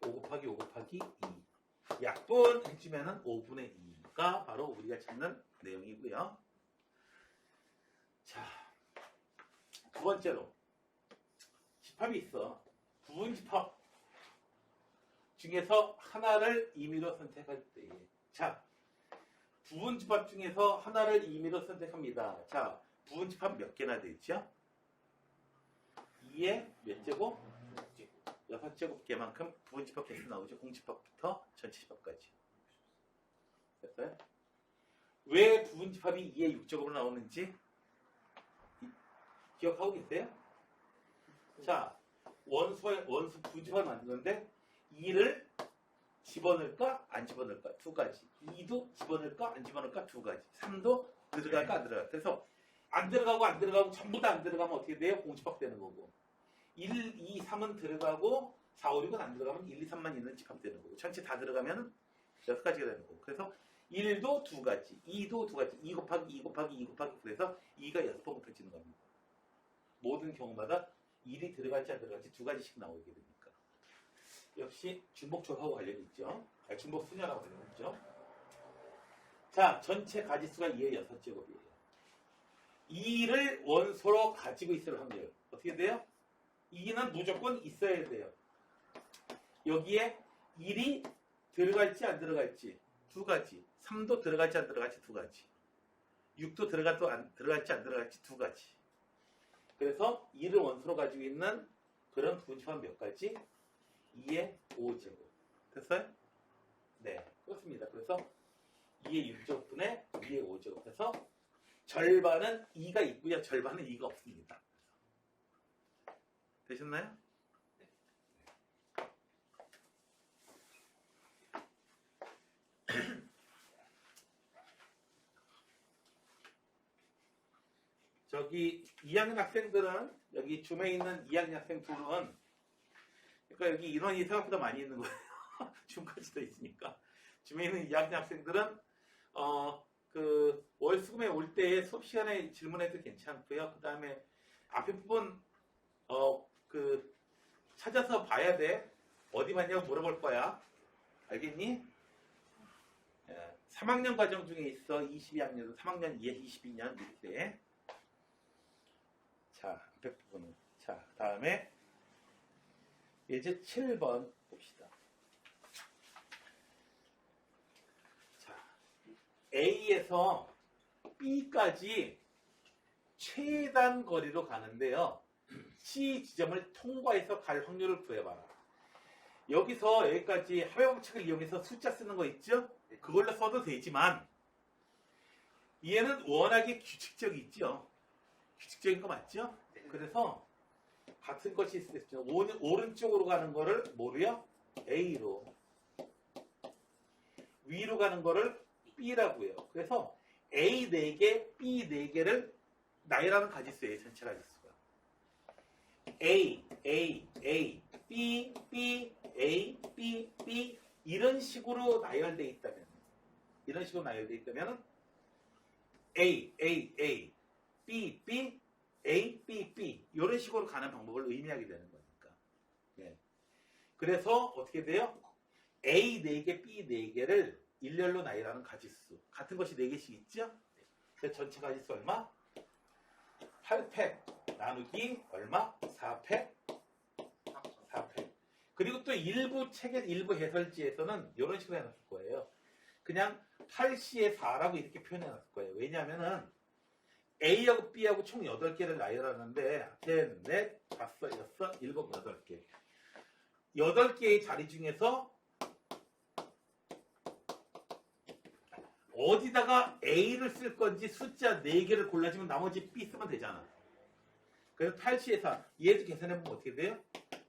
5 곱하기 5 곱하기 2. 약분 해주면은 5분의 2가 바로 우리가 찾는 내용이고요. 자, 두 번째로 집합이 있어. 부분집합 중에서 하나를 임의로 선택할 때. 자, 부분집합 중에서 하나를 임의로 선택합니다. 자, 부분집합 몇 개나 되죠? 2의 몇 제곱? 6제곱 개만큼 부분집합 개수 나오죠. 공집합부터 전체 집합까지. 됐어요? 왜 부분집합이 2의 6제곱으로 나오는지 기억하고 계세요? 자, 원수 분집을 만드는데 2를 집어넣을까 안 집어넣을까 두 가지. 2도 집어넣을까 안 집어넣을까 두 가지. 3도 들어갈까 안 들어갈까. 그래서 안 들어가고 전부 다 안 들어가면 어떻게 돼요? 공집합 되는 거고. 1, 2, 3은 들어가고 4, 5, 6은 안 들어가면 1, 2, 3만 있는 집합 되는 거고. 전체 다 들어가면 6가지가 되는 거고. 그래서 1도 두 가지, 2도 두 가지, 2 곱하기 2 곱하기 2 곱하기 그래서 2가 6번 곱해지는 겁니다. 모든 경우마다 1이 들어갈지 안 들어갈지 두 가지씩 나오게 되니까. 역시 중복초하고 관련이 있죠. 중복 순열하고 관련이 있죠. 자, 전체 가지수가 2의 6제곱이에요. 2를 원소로 가지고 있을 확률. 어떻게 돼요? 2는 무조건 있어야 돼요. 여기에 1이 들어갈지 안 들어갈지 두 가지. 3도 들어갈지 안 들어갈지 두 가지. 6도 들어갈지 안 들어갈지 두 가지. 그래서 2를 원소로 가지고 있는 그런 분집합 몇 가지? 2의 5제곱. 됐어요? 네, 그렇습니다. 그래서 2의 6제곱분의 2의 5제곱 해서 절반은 2가 있고요. 절반은 2가 없습니다. 되셨나요? 저기 2학년 학생들은 여기 줌에 있는 2학년 학생 둘은 그러니까 여기 인원이 생각보다 많이 있는 거예요. 줌까지도 있으니까 줌에 있는 2학년 학생들은 그 월수금에 올 때에 수업 시간에 질문해도 괜찮고요. 그 다음에 앞에 부분 그 찾아서 봐야 돼. 어디 봤냐고 물어볼 거야. 알겠니? 3학년 과정 중에 있어. 22학년도 3학년 2에 22년 이렇게. 자, 앞에 부분은. 자, 다음에 이제 7번 봅시다. 자, A에서 B까지 최단 거리로 가는데요. C 지점을 통과해서 갈 확률을 구해봐라. 여기서 여기까지 합의 법칙을 이용해서 숫자 쓰는 거 있죠? 그걸로 써도 되지만 얘는 워낙에 규칙적이 있죠? 규칙적인 거 맞죠? 그래서 같은 것이 있을 때 오른쪽으로 가는 거를 뭐로요? A로, 위로 가는 거를 B라고요. 그래서 A 4개, B 4개를 나열하는 가지수예요. 전체 가지수가. A, A, A, B, B, A, B, B 이런 식으로 나열되어 있다면 A, A, A, B, B, A, B, B 이런 식으로 가는 방법을 의미하게 되는 거니까. 네. 그래서 어떻게 돼요? A 4개, B 4개를 일렬로 나열하는 가지수. 같은 것이 4개씩 있죠? 그래서 전체 가지수 얼마? 8팩 나누기 얼마? 4팩? 4팩. 그리고 또 일부 책의 일부 해설지에서는 이런 식으로 해놨을 거예요. 그냥 8C에 4라고 이렇게 표현해놨을 거예요. 왜냐하면은 A하고 B하고 총 8개를 나열하는데 셋, 넷, 다섯, 여섯, 일곱, 8개. 8개의 자리 중에서 어디다가 A를 쓸 건지 숫자 4개를 골라주면 나머지 B 쓰면 되잖아. 그래서 8C에 4. 얘도 계산해보면 어떻게 돼요?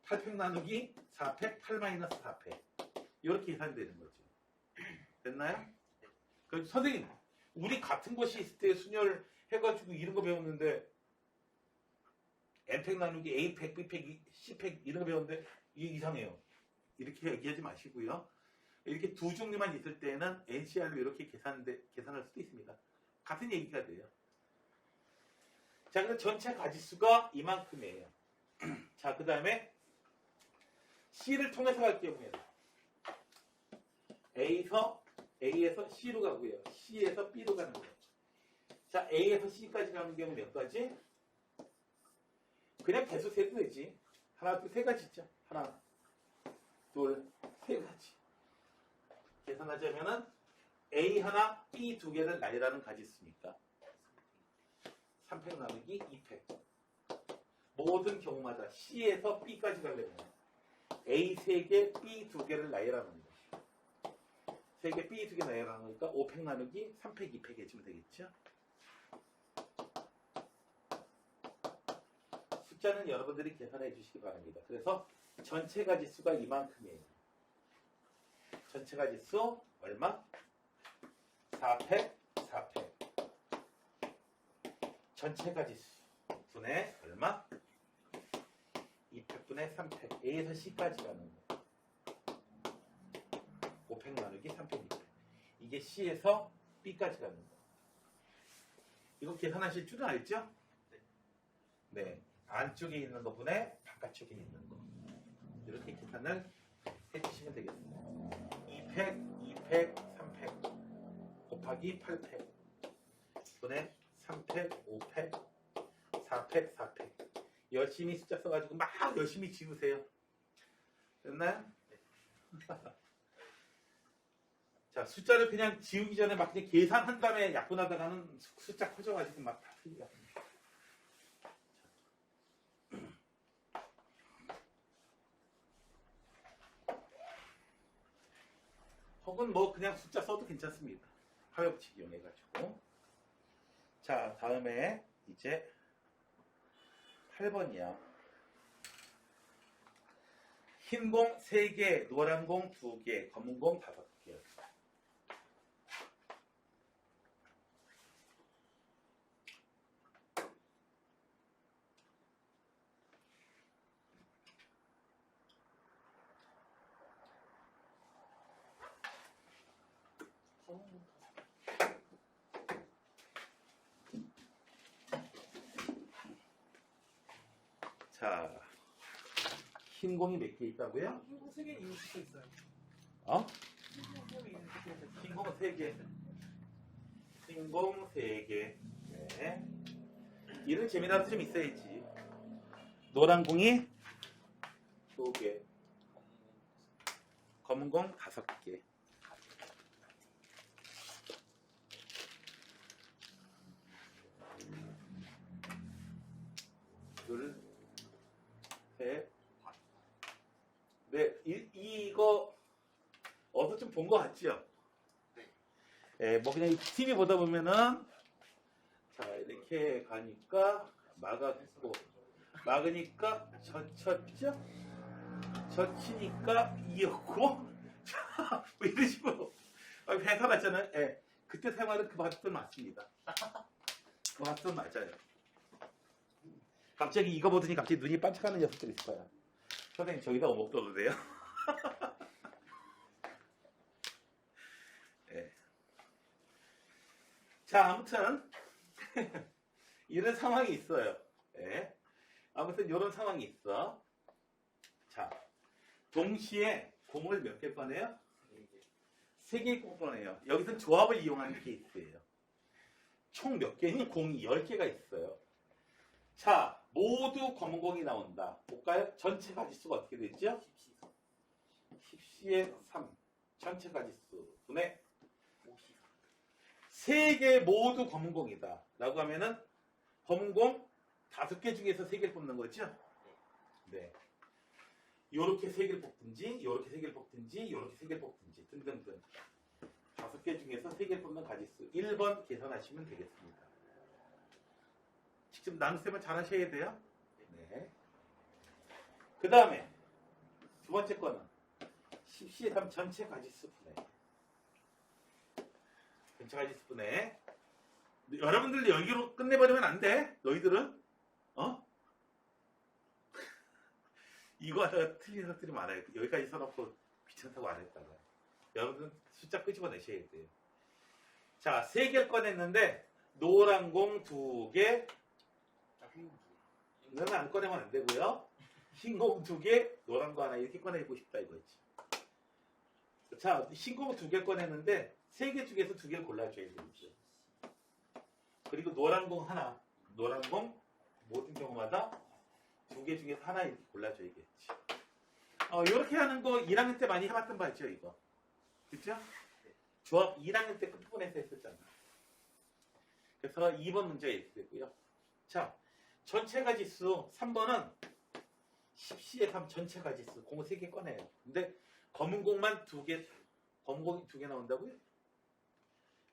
8팩 나누기 4팩, 8-4팩. 이렇게 계산이 되는 거죠. 됐나요? 그래서 선생님, 우리 같은 것이 있을 때 순열 해가지고 이런 거 배웠는데 N팩 나누기 A팩, B팩, C팩 이런 거 배웠는데 이게 이상해요. 이렇게 얘기하지 마시고요. 이렇게 두 종류만 있을 때는 NCR로 이렇게 계산할 수도 있습니다. 같은 얘기가 돼요. 자, 그럼 전체 가지수가 이만큼이에요. 자, 그 다음에 C를 통해서 갈 경우에는 A에서 C로 가고요. C에서 B로 가는 거예요. 자, A에서 C까지 가는 경우 몇 가지? 그냥 개수 세도 되지. 하나, 둘, 세 가지 있죠. 하나, 둘, 세 가지. 계산하자면은 A 하나, B 2개를 나열하는 가지수니까 3팩 나누기 2팩. 모든 경우마다 C에서 B까지 가려면 A 3개, B 2개를 나열하는 거예요. 3개, B 2개 나열하는 거니까 5팩 나누기 3팩, 2팩 해주면 되겠죠? 숫자는 여러분들이 계산해 주시기 바랍니다. 그래서 전체 가지수가 이만큼이에요. 전체 가지수 얼마? 4팩, 4팩. 전체 가지수 분의 얼마? 2팩 분의 3팩. A에서 C까지 가는 거. 5팩 나누기 3팩 2팩. 이게 C에서 B까지 가는 거. 이거 계산하실 줄은 알죠? 네. 안쪽에 있는 거 분의 바깥쪽에 있는 거. 이렇게 계산을 해주시면 되겠습니다. 2팩, 2팩, 3팩 곱하기 8팩 분의 3팩, 5팩, 4팩, 4팩. 열심히 숫자 써가지고 막 열심히 지우세요. 됐나요? 자, 숫자를 그냥 지우기 전에 막 그냥 계산한 다음에 약분하다가는 숫자 커져가지고 막 다 틀리가. 혹은 뭐 그냥 숫자 써도 괜찮습니다. 화요법칙 이용해가지고. 자, 다음에 이제 8번이야. 흰 공 3개, 노란 공 2개, 검은 공 5개. 자, 흰 공이 몇 개 있다고요? 흰공 3개 이미 붙어 있어요. 어? 흰공 3개 이미 붙어 있어요. 흰 공은 3개. 흰 공 3개. 네. 이런 재미라도 좀 있어야지. 노란 공이 2개. 검은 공 5개. 둘, 셋, 네, 이거 어디서 좀 본 것 같죠? 네. 뭐 그냥 TV 보다 보면은 자 이렇게 가니까 막았고 막으니까 젖혔죠? 젖히니까 이었고 자, 뭐 이런 식으로 해설하잖아요. 예, 그때 생활은 그 맛들 맞습니다. 그 맛들 맞아요. 갑자기 이거 보더니 갑자기 눈이 반짝하는 녀석들이 있을 거야. 선생님 저기다 어묵 떠도 돼요? 네. 자 아무튼 이런 상황이 있어요. 네. 아무튼 이런 상황이 있어. 자 동시에 공을 몇 개 꺼내요? 3개 공 꺼내요. 여기서 조합을 이용하는 케이스예요. 총 몇 개니? 공이 10개가 있어요. 자, 모두 검은 공이 나온다. 볼까요? 전체 가지수가 어떻게 되죠? 10C에 3. 전체 가지수 분의 3개 모두 검은 공이다. 라고 하면은 검은 공 5개 중에서 3개를 뽑는 거죠? 네. 요렇게 3개를 뽑든지, 요렇게 3개를 뽑든지, 요렇게 3개를 뽑든지, 등등등. 5개 중에서 3개를 뽑는 가지수. 1번 계산하시면 되겠습니다. 직접 나눗셈을 잘 하셔야 돼요. 네. 그 다음에 두 번째 거는 10C에 3 전체 가지수 분해. 전체 가지수 분해. 여러분들 여기로 끝내버리면 안 돼. 너희들은 이거 하다가 틀린 것들이 많아요. 여기까지 써놓고 귀찮다고 안 했다가. 여러분들 숫자 끄집어내셔야 돼요. 자, 3개를 꺼냈는데 노란 공 2개, 이거는 안 꺼내면 안 되고요. 흰 공 2개, 노란 거 하나 이렇게 꺼내고 싶다 이거지. 자, 흰 공 2개 꺼냈는데 3개 중에서 2개를 골라줘야 되겠죠. 그리고 노란 공 하나, 노란 공 모든 경우마다 2개 중에서 하나 이렇게 골라줘야겠지. 이렇게 하는 거 1학년 때 많이 해봤던 바죠 이거. 그쵸? 조합 1학년 때 끝부분에서 했었잖아. 그래서 2번 문제가 이렇게 되고요. 자, 전체 가지수 3번은 10C에 3 전체 가지수 공 3개 꺼내요. 근데 검은 공만 2개, 검은 공이 2개 나온다고요?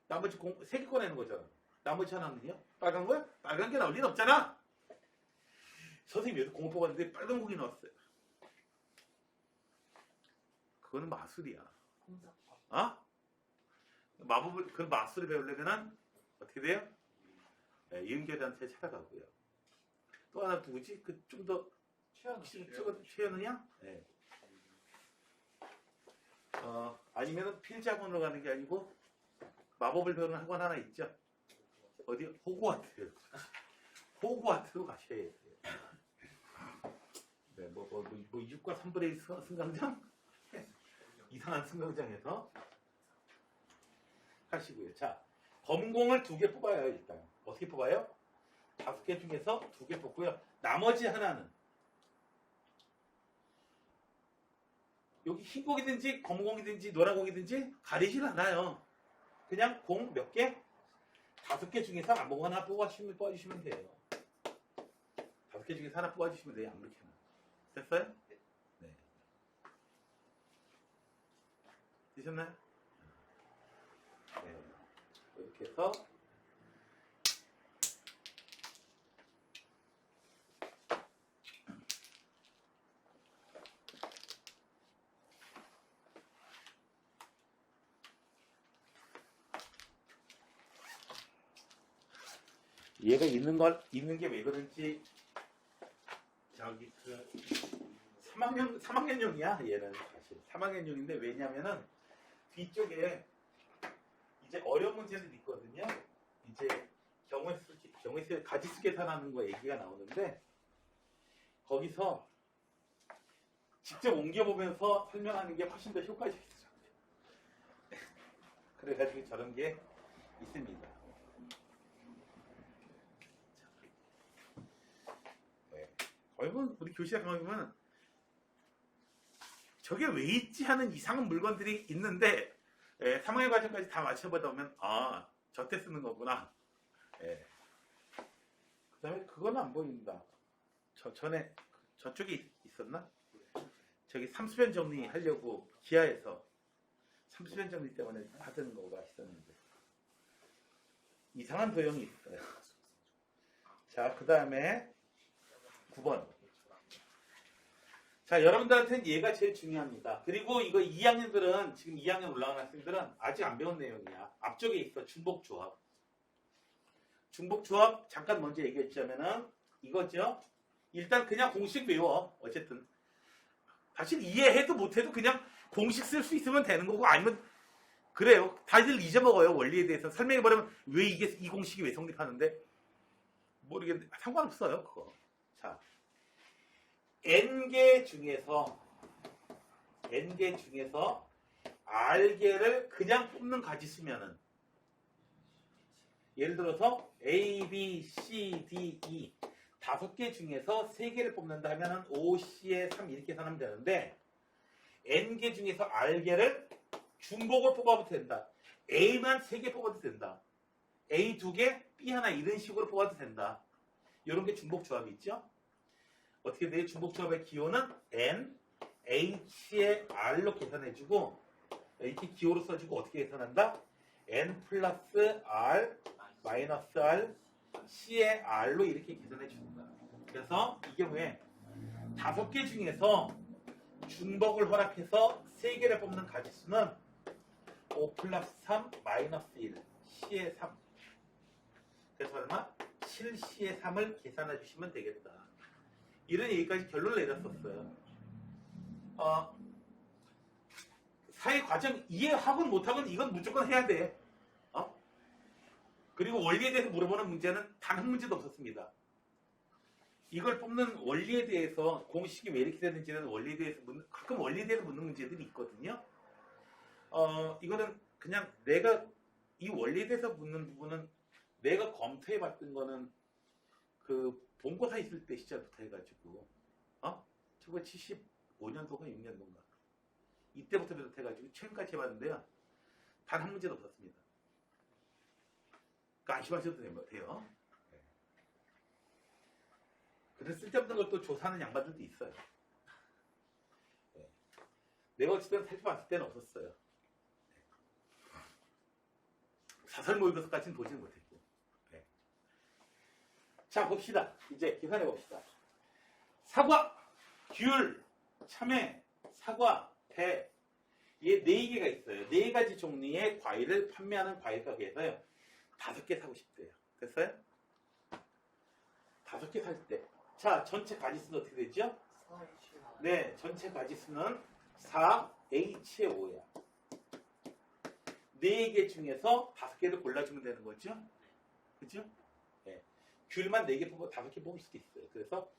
나머지 공 3개 꺼내는 거잖아. 나머지 하나는요? 빨간 거야? 빨간 게 나올 리는 없잖아. 선생님이 공을 뽑았는데 빨간 공이 나왔어요. 그거는 마술이야. 어? 마법을, 그 마술을 배우려면은 어떻게 돼요? 네, 이은결한테 찾아가고요. 또 하나 누구지? 그 좀 더 최현우냐? 네. 아니면은 필자본으로 가는 게 아니고 마법을 배우는 학원 하나 있죠. 어디? 호그와트. 호그와트로 가셔야 돼요. 네, 뭐 6과 3분의 1 승강장? 이상한 승강장에서 하시고요. 자, 검공을 2개 뽑아요, 일단. 어떻게 뽑아요? 5개 중에서 2개 뽑고요. 나머지 하나는 여기 흰 공이든지 검은 공이든지 노란 공이든지 가리질 않아요. 그냥 공 몇 개? 5개 중에서 아무거나 뽑아주시면 돼요. 5개 중에서 하나 뽑아주시면 돼요. 아무렇게나. 됐어요? 네. 되셨나요? 네. 이렇게 해서 얘가 있는 게 왜 그런지 저기 그 3학년용이야 얘는 사실 3학년용인데 왜냐면은 뒤쪽에 이제 어려운 문제들이 있거든요. 이제 경우의 가지수 계산하는 거 얘기가 나오는데 거기서 직접 옮겨보면서 설명하는 게 훨씬 더 효과적이죠. 그래가지고 저런 게 있습니다. 여러분 우리 교실에 가면 저게 왜 있지 하는 이상한 물건들이 있는데 3학년 과정까지 다 맞춰보다 보면 아 저때 쓰는 거구나. 그 다음에 그건 안 보인다. 전에 저쪽에 있었나? 저기 삼수변 정리 하려고 기아에서 삼수변 정리 때문에 하던 거가 있었는데 이상한 도형이 있어요. 자, 그 다음에 9번. 자, 여러분들한테는 얘가 제일 중요합니다. 그리고 이거 2학년들은, 지금 2학년 올라가는 학생들은 아직 안 배운 내용이야. 앞쪽에 있어. 중복조합. 중복조합, 잠깐 먼저 얘기했자면은, 이거죠. 일단 그냥 공식 외워. 어쨌든. 사실 이해해도 못해도 그냥 공식 쓸 수 있으면 되는 거고, 아니면, 그래요. 다들 잊어먹어요. 원리에 대해서. 설명해버리면 왜 이 공식이 왜 성립하는데? 모르겠는데, 상관없어요. 그거. 자. n개 중에서 r개를 그냥 뽑는 가지수면은 예를 들어서 a, b, c, d, e 5개 중에서 3개를 뽑는다 하면은 5, c에 3 이렇게 계산하면 되는데 n개 중에서 r개를 중복을 뽑아도 된다. a만 3개 뽑아도 된다. a 2개, b 하나 이런 식으로 뽑아도 된다. 이런 게 중복조합이 있죠. 어떻게 돼요? 중복조합의 기호는 n, h의 r로 계산해주고 이렇게 기호로 써주고 어떻게 계산한다? n 플러스 r 마이너스 r c의 r로 이렇게 계산해준다. 그래서 이 경우에 5개 중에서 중복을 허락해서 3개를 뽑는 가지수는 5 플러스 3 마이너스 1 c의 3. 그래서 얼마? 7c의 3을 계산해 주시면 되겠다. 이런 얘기까지 결론을 내렸었어요. 사회 과정 이해하건 못하건 이건 무조건 해야 돼. 그리고 원리에 대해서 물어보는 문제는 단 한 문제도 없었습니다. 이걸 뽑는 원리에 대해서 공식이 왜 이렇게 되는지는 원리에 대해서 가끔 원리에 대해서 묻는 문제들이 있거든요. 이거는 그냥 내가 이 원리에 대해서 묻는 부분은 내가 검토해 봤던 거는 그 본고사 있을 때 시절부터 해가지고 1975년도가 6년도인가 이때부터 비롯해가지고 최근까지 해봤는데요. 단 한 문제도 없었습니다. 그러니까 안심하셔도 돼요. 그래서 쓸데없는 것도 조사하는 양반들도 있어요. 내가 어쨌든 살펴봤을 때는 없었어요. 사설 모의고사까지는 보지는 못했고. 자, 봅시다. 이제 계산해 봅시다. 사과, 귤, 참외, 사과, 배. 이게 4개가 있어요. 4가지 종류의 과일을 판매하는 과일 가게에서요. 5개 사고 싶대요. 됐어요? 5개 살 때. 자, 전체 가지수는 어떻게 되죠? 네, 전체 가지수는 4H5야. 4개 중에서 5개를 골라주면 되는 거죠? 그죠? 네. 귤만 4개 뽑아 5개 뽑을 수도 있어요. 그래서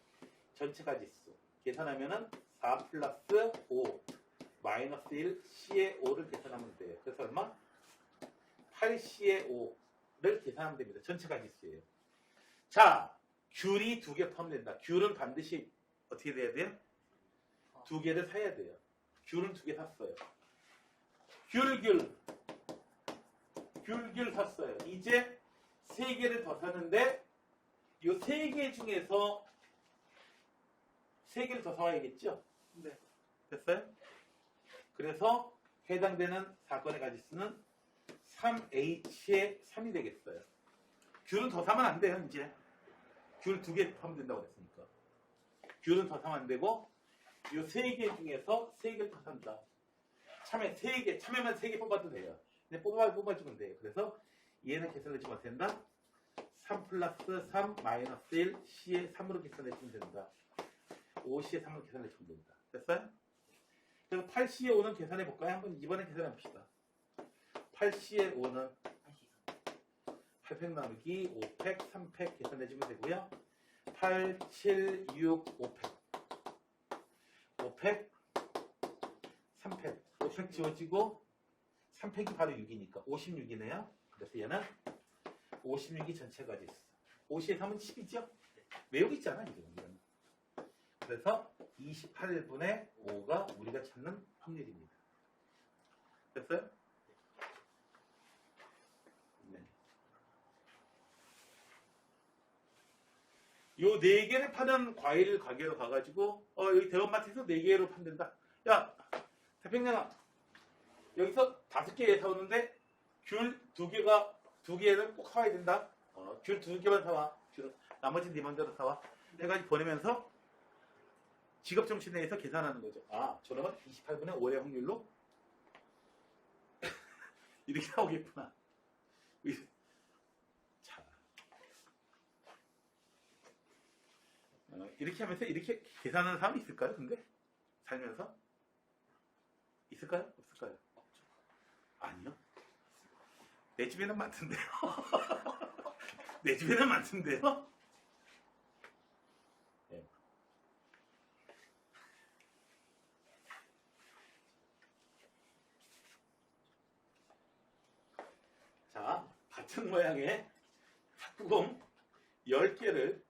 전체 가지수 계산하면은 4 플러스 5 마이너스 1 C의 5를 계산하면 돼요. 그래서 얼마? 8C의 5를 계산하면 됩니다. 전체 가지수예요. 자, 귤이 2개 포함된다. 귤은 반드시 어떻게 돼야 돼요? 2개를 사야 돼요. 귤은 2개 샀어요. 귤 샀어요. 이제 3개를 더 사는데 이 3개 중에서 3개를 더 사와야겠죠? 네. 됐어요? 그래서 해당되는 사건의 가지수는 3H의 3이 되겠어요. 귤은 더 사면 안 돼요, 이제. 귤 2개 포함된다고 그랬으니까. 귤은 더 사면 안 되고, 이 3개 중에서 3개를 더 산다. 참외 3개, 참외만 3개 뽑아도 돼요. 근데 뽑아주면 돼요. 그래서 얘는 계산해주면 어떻게 된다? 3 플러스 3 마이너스 1 C의 3으로 계산해주면 된다. 5C의 3으로 계산해주면 된다. 됐어요? 그래서 8C의 5는 계산해볼까요? 한번 이번에 계산해봅시다. 8C의 5는 8팩 나누기 5팩, 3팩 계산해주면 되고요. 8, 7, 6, 5팩. 5팩, 3팩. 5팩 지워지고 3팩이 바로 6이니까 56이네요. 그래서 얘는 56이 전체 가지수. 50에 3은 10이죠? 외우고 있잖아, 이거는. 그래서 28분의 5가 우리가 찾는 확률입니다. 됐어요? 네. 요 4개를 파는 과일 가게로 가가지고 여기 대형마트에서 4개로 판댄다. 야, 태평양아, 여기서 5개 사오는데 귤 2개는 꼭 사와야 된다. 귤 2개만 사와. 나머지는 네 맘대로 사와. 해가지고 보내면서 직업정치 내에서 계산하는 거죠. 아, 저러면 28분의 5의 확률로 이렇게 나오겠구나. 자, 이렇게 하면서 이렇게 계산하는 사람이 있을까요? 근데 살면서 있을까요? 없을까요? 아니요. 내 집에는 많던데요. 내 집에는 많던데요. 네. 자, 같은 모양의 탁구공 10개를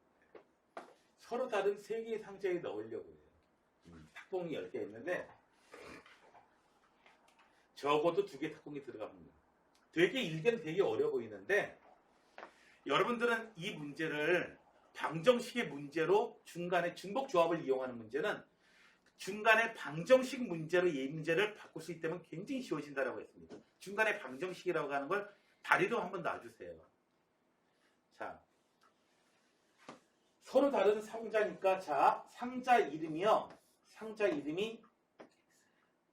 서로 다른 3개의 상자에 넣으려고 해요. 탁구공이 10개 있는데 적어도 2개 탁구공이 들어갑니다. 되게 일견 되게 어려 보이는데 여러분들은 이 문제를 방정식의 문제로 중간에 중복조합을 이용하는 문제는 중간에 방정식 문제로 이 문제를 바꿀 수 있다면 굉장히 쉬워진다고 했습니다. 중간에 방정식이라고 하는 걸 다리로 한번 놔주세요. 자, 서로 다른 상자니까 자, 상자 이름이요. 상자 이름이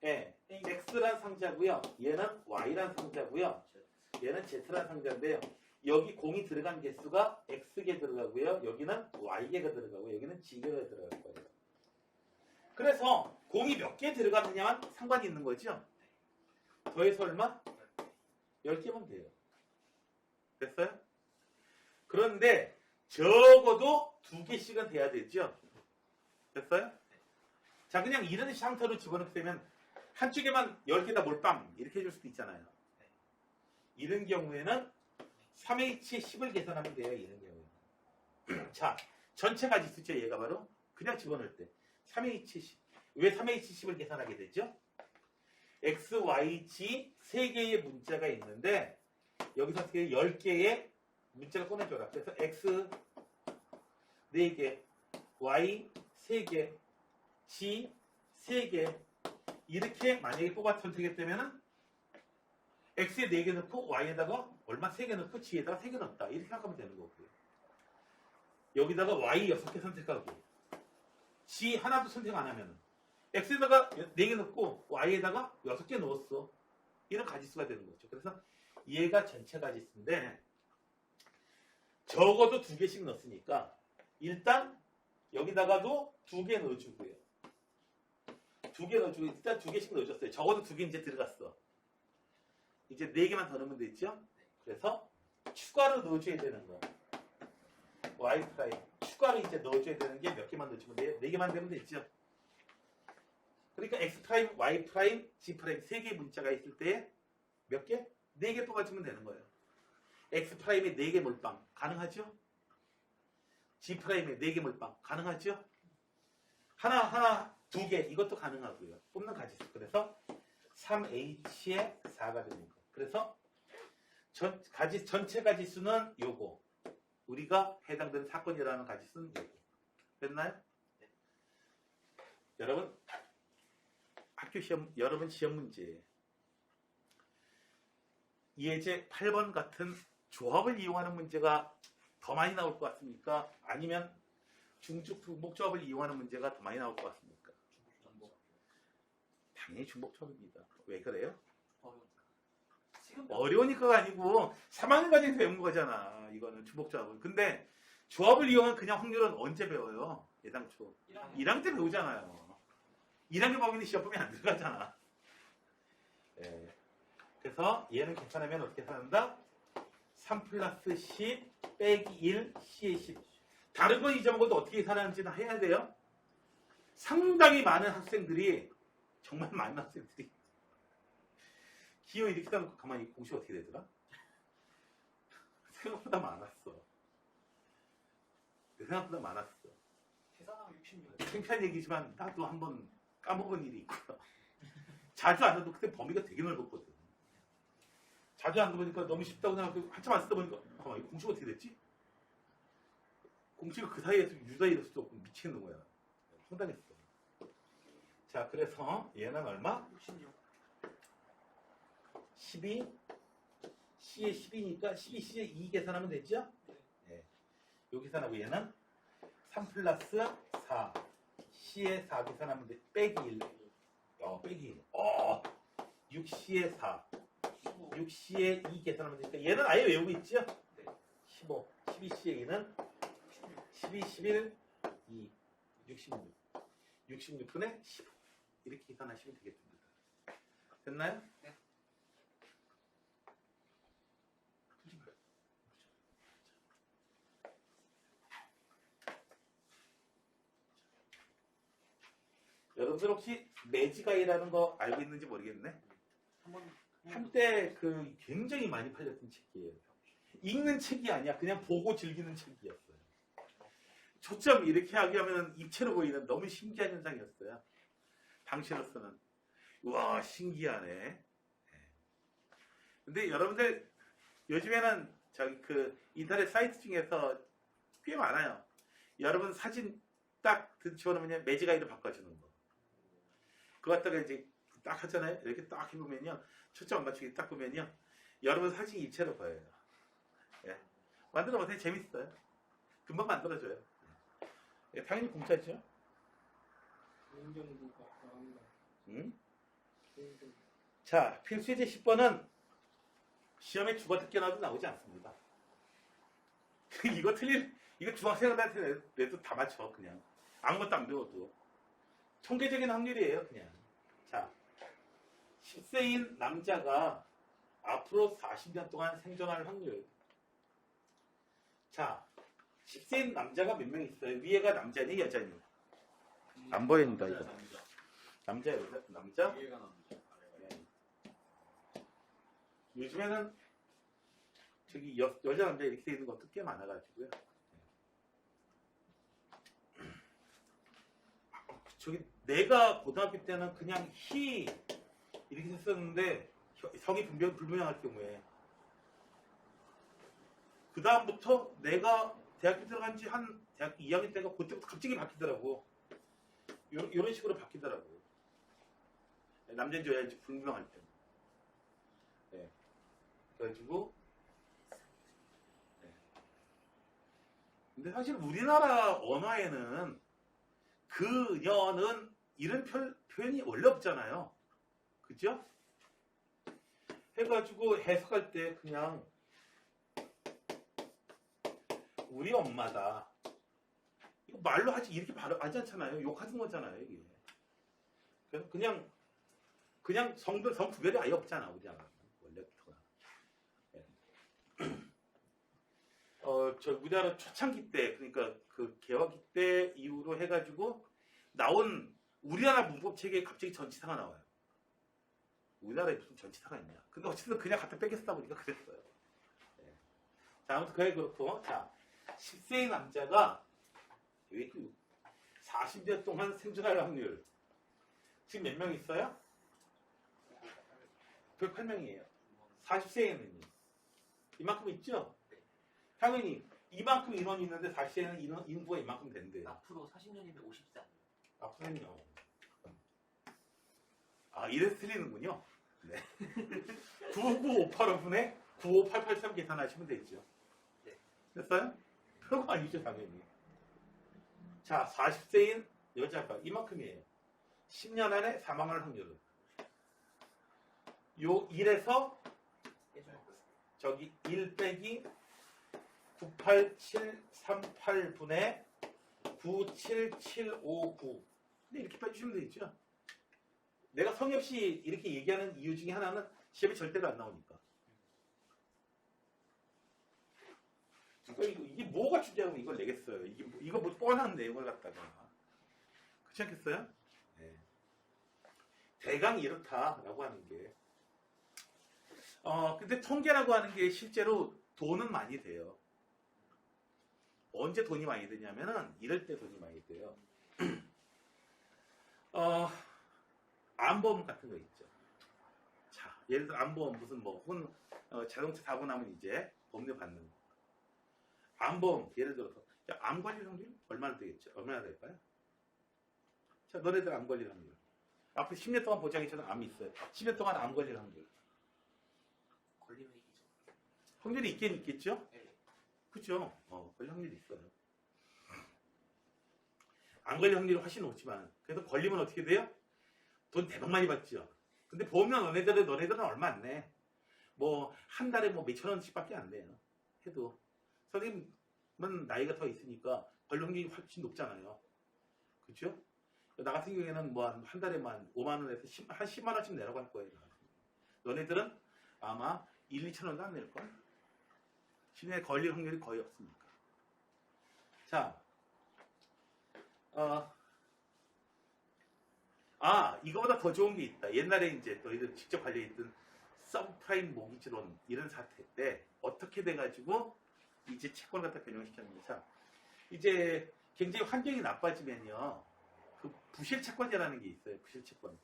X란 상자고요. 얘는 Y란 상자고요. 얘는 Z란 상자인데요. 여기 공이 들어간 개수가 X개 들어가고요. 여기는 Y개가 들어가고 여기는 G개가 들어갈 거예요. 그래서 공이 몇 개 들어가느냐만 상관이 있는 거죠. 더해서 얼마? 10개면 돼요. 됐어요? 그런데 적어도 2개씩은 돼야 되죠. 됐어요? 자, 그냥 이런 상태로 집어넣으면 한쪽에만 10개다 몰빵 이렇게 해줄 수도 있잖아요. 이런 경우에는 3H10을 계산하면 돼요. 이런 경우에는. 자, 전체 가지수죠. 얘가 바로 그냥 집어넣을 때 3H10. 왜 3H10을 계산하게 되죠? X, Y, G 3개의 문자가 있는데 여기서 어떻게 10개의 문자를 꺼내줘라. 그래서 X 4개, Y 3개, G 3개 이렇게 만약에 뽑아 선택이 되면은 X에 4개 넣고 Y에다가 얼마 3개 넣고 G에다가 3개 넣었다. 이렇게 생각하면 되는 거고요. 여기다가 Y 6개 선택하고 G 하나도 선택 안 하면 X에다가 4개 넣고 Y에다가 6개 넣었어. 이런 가지수가 되는 거죠. 그래서 얘가 전체 가지수인데 적어도 2개씩 넣었으니까 일단 여기다가도 2개 넣어주고요. 2개 넣어주고 일단 2개씩 넣어줬어요. 적어도 2개 이제 들어갔어. 이제 4개만 더 넣으면 되죠. 그래서 추가로 넣어줘야 되는 거. Y 프라임 추가로 이제 넣어줘야 되는 게 몇 개만 넣어주면 돼요? 4개만 되면 되죠. 그러니까 X 프라임, Y 프라임, G 프라임 3개의 문자가 있을 때 몇 개? 4개 뽑아주면 되는 거예요. X 프라임에 4개 몰빵 가능하죠? G 프라임에 4개 몰빵 가능하죠? 하나 2개 이것도 가능하고요. 뽑는 가지수. 그래서 3H에 4가 되는 거. 그래서 전체 가지수는 요거. 우리가 해당되는 사건이라는 가지수는 요거. 됐나요? 네. 여러분 학교 시험, 여러분 시험 문제 예제 8번 같은 조합을 이용하는 문제가 더 많이 나올 것 같습니까? 아니면 중축 중복조합을 이용하는 문제가 더 많이 나올 것 같습니까? 당연히 중복조합입니다. 왜 그래요? 어려우니까가 아니고 3학년 과정에서 배운 거잖아. 이거는 중복조합을. 근데 조합을 이용한 그냥 확률은 언제 배워요? 예당초. 1학년 때 배우잖아요. 1학년 범위는 시험 보면 안 들어가잖아. 네. 그래서 얘는 계산하면 어떻게 계산한다? 3 플러스 10 빼기 1 C의 10. 다른 거 잊어먹어도 어떻게 계산하는지는 해야 돼요. 상당히 많은 학생들이 정말 많은 학생들이 기호 이렇게 따놓고 가만히 공식 어떻게 되더라? 생각보다 많았어. 생각보다 많았어. 계산하면 66. 창피한 얘기지만 나도 한번 까먹은 일이 있고요. 자주 안 해도 그때 범위가 되게 넓었거든. 자주 안 해보니까 너무 쉽다고 생각하고 한참 안 쓰다 보니까 잠깐만 이 공식 어떻게 됐지? 공식을 그 사이에서 유다이를 수도 없고 미치겠는 거야. 황당했어. 자 그래서 얘는 얼마? 66. 12 C에 10이니까 12 C에 2 계산하면 되죠? 네. 요 계산하고 얘는 3 플러스 4 C에 4 계산하면 돼. 빼기 1. 빼기 1. 6C에 4 6C에 2 계산하면 되니까 얘는 아예 외우고 있죠? 15 12C에 2는 12, 11, 2 66 66분의 15 이렇게 계산하시면 되겠습니다. 됐나요? 네. 여러분들 혹시 매지가이라는 거 알고 있는지 모르겠네. 한번 한때 그 굉장히 많이 팔렸던 책이에요. 읽는 책이 아니야. 그냥 보고 즐기는 책이었어요. 초점 이렇게 하게 하면 입체로 보이는 너무 신기한 현상이었어요. 당시로서는 우와 신기하네. 근데 여러분들 요즘에는 저기 그 인터넷 사이트 중에서 꽤 많아요. 여러분 사진 딱 집어넣으면 매지가이로 바꿔주는 거. 그거 갖다가 이제 딱 하잖아요. 이렇게 딱 해보면요. 초점 맞추기 딱 보면요. 여러분 사진 입체로 보여요. 예. 만들어보세요. 재밌어요. 금방 만들어줘요. 예, 당연히 공짜죠. 개인정보가 나옵니다. 개인정보. 자, 필수예제 10번은 시험에 주거 특견화도 나오지 않습니다. 이거 중학생들한테 내도 다 맞춰, 그냥. 아무것도 안 배워도. 통계적인 확률이에요, 그냥. 자, 10세인 남자가 앞으로 40년 동안 생존할 확률. 자, 10세인 남자가 몇 명 있어요? 위에가 남자니, 여자니? 안 보입니다, 이거. 남자, 여자, 남자? 네. 요즘에는 저기 여자, 남자 이렇게 되어 있는 것도 꽤 많아가지고요. 저기 내가 고등학교 때는 그냥 희 이렇게 했었는데 성이 불분명할 경우에 그 다음부터 내가 대학교 들어간 지 한 대학교 2학년 때가 그때부터 갑자기 바뀌더라고. 이런 식으로 바뀌더라고. 남자인지 여자인지 불분명할 때. 네. 그래가지고 네. 근데 사실 우리나라 언어에는 그녀는 이런 표현이 원래 없잖아요. 그죠? 해가지고 해석할 때 그냥 우리 엄마다. 이거 말로 하지 이렇게 바로 하지 않잖아요. 욕하는 거잖아요. 이게. 그래서 그냥 성 구별이 아예 없잖아. 우리나라 원래부터가. 우리나라 초창기 때, 그러니까 그 개화기 때 이후로 해가지고 나온 우리나라 문법 체계에 갑자기 전치사가 나와요. 우리나라에 무슨 전치사가 있냐. 근데 어쨌든 그냥 갖다 뺏겼다 보니까 그랬어요. 네. 자, 아무튼 그게 그렇고, 자, 10세의 남자가 40년 동안 생존할 확률. 지금 몇 명 있어요? 108명이에요. 40세에는요. 이만큼 있죠? 당연히 이만큼 인원이 있는데 40세에는 인구가 이만큼 된대요. 앞으로 40년이면 50세 아니에요? 앞으로는요. 아, 이래서 틀리는군요. 네. 99585분에 95883 계산하시면 되죠. 네. 됐어요? 별거 아니죠, 당연히. 자, 40세인 여자가 이만큼이에요. 10년 안에 사망할 확률은. 요 1에서 저기 1 빼기 98738분의 97759. 근데 이렇게 빼주시면 되죠. 내가 성의 없이 이렇게 얘기하는 이유 중에 하나는 시험에 절대로 안 나오니까. 그러니까 이게 뭐가 주제하고 이걸 내겠어요. 이거 뭐 뻔한 내용을 갖다가. 그렇지 않겠어요? 네. 대강 이렇다라고 하는 게. 근데 통계라고 하는 게 실제로 돈은 많이 돼요. 언제 돈이 많이 되냐면은 이럴 때 돈이 많이 돼요. 암보험 같은 거 있죠. 자, 예를 들어 암보험 무슨 뭐 자동차 사고 나면 이제 법료 받는 거. 암보험 예를 들어서 암 관리 확률 얼마나 되겠죠? 얼마나 될까요? 자, 너네들 암 관리 확률. 앞으로 10년 동안 보장해주는 암이 있어요. 10년 동안 암 관리 확률. 걸리면 이기죠. 확률이 있긴 있겠죠? 네. 그죠? 걸릴 확률이 있어요. 안 걸릴 확률이 훨씬 높지만, 그래서 걸리면 어떻게 돼요? 돈 대박 많이 받죠? 근데 보험료 너네들은 얼마 안 내. 뭐, 한 달에 뭐 몇천 원씩밖에 안 내요. 해도. 선생님은 나이가 더 있으니까 걸릴 확률이 훨씬 높잖아요. 그죠? 나 같은 경우에는 뭐 한 달에 만 5만 원에서 한 10만 원씩 내라고 할 거예요. 너네들은 아마 1, 2천 원도 안 낼걸? 10년에 걸릴 확률이 거의 없으니까. 자, 이거보다 더 좋은 게 있다. 옛날에 이제 너희들 직접 관리했던 서브프라임 모기지론 이런 사태 때 어떻게 돼가지고 이제 채권을 갖다 변형시켰는데, 자, 이제 굉장히 환경이 나빠지면요, 그 부실 채권이라는 게 있어요. 부실 채권.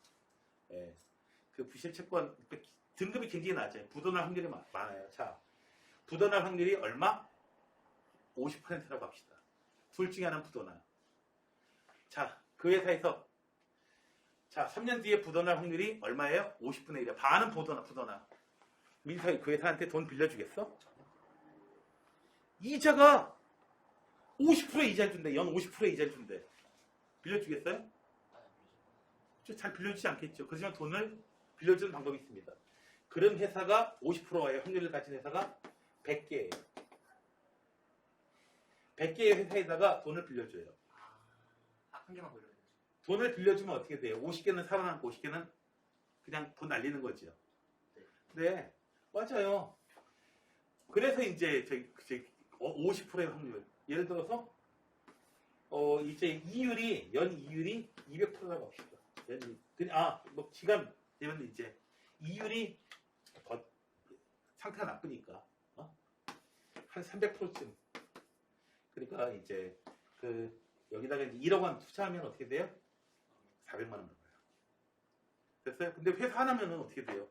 예, 그 부실 채권 등급이 굉장히 낮아요. 부도날 확률이 많아요. 자, 부도날 확률이 얼마? 50%라고 합시다. 둘 중에 하나는 부도나. 자, 그 회사에서 자, 3년 뒤에 부도날 확률이 얼마예요? 50분의 1이야. 반은 부도나. 민석이 그 회사한테 돈 빌려주겠어? 이자가 50%의 이자를 준대. 연 50%의 이자를 준대. 빌려주겠어요? 잘 빌려주지 않겠죠. 그렇지만 돈을 빌려주는 방법이 있습니다. 그런 회사가 50%의 확률을 가진 회사가 100개예요. 100개의 회사에다가 돈을 빌려줘요. 한 개만 걸려야 되죠. 돈을 빌려주면 어떻게 돼요? 50개는 살아남고 50개는 그냥 돈 날리는 거죠. 네, 맞아요. 그래서 이제 50%의 확률. 예를 들어서 이제 연 이율이 200%라고 합시다. 뭐 기간 되면 이제 이율이 더 상태가 나쁘니까 한 300%쯤. 그러니까 이제 여기다가 이제 1억 원 투자하면 어떻게 돼요? 400만 원 벌어요. 됐어요? 근데 회사 하나면은 어떻게 돼요?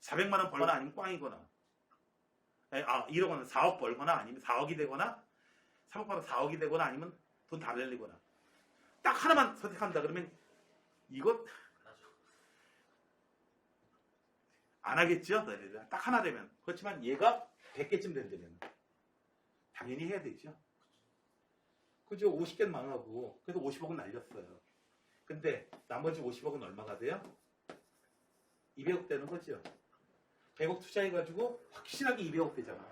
400만 원 벌거나 아니면 꽝이거나. 1억 원은 4억 벌거나 아니면 4억이 되거나 3억 벌어 4억이 되거나 아니면 돈 다 날리거나. 딱 하나만 선택한다 그러면 이거 안 하겠죠? 딱 하나 되면. 그렇지만 얘가 100개쯤 된다면 당연히 해야 되죠. 그죠? 50개는 망하고. 그래서 50억은 날렸어요. 근데 나머지 50억은 얼마가 돼요? 200억 되는 거죠. 100억 투자해가지고 확실하게 200억 되잖아.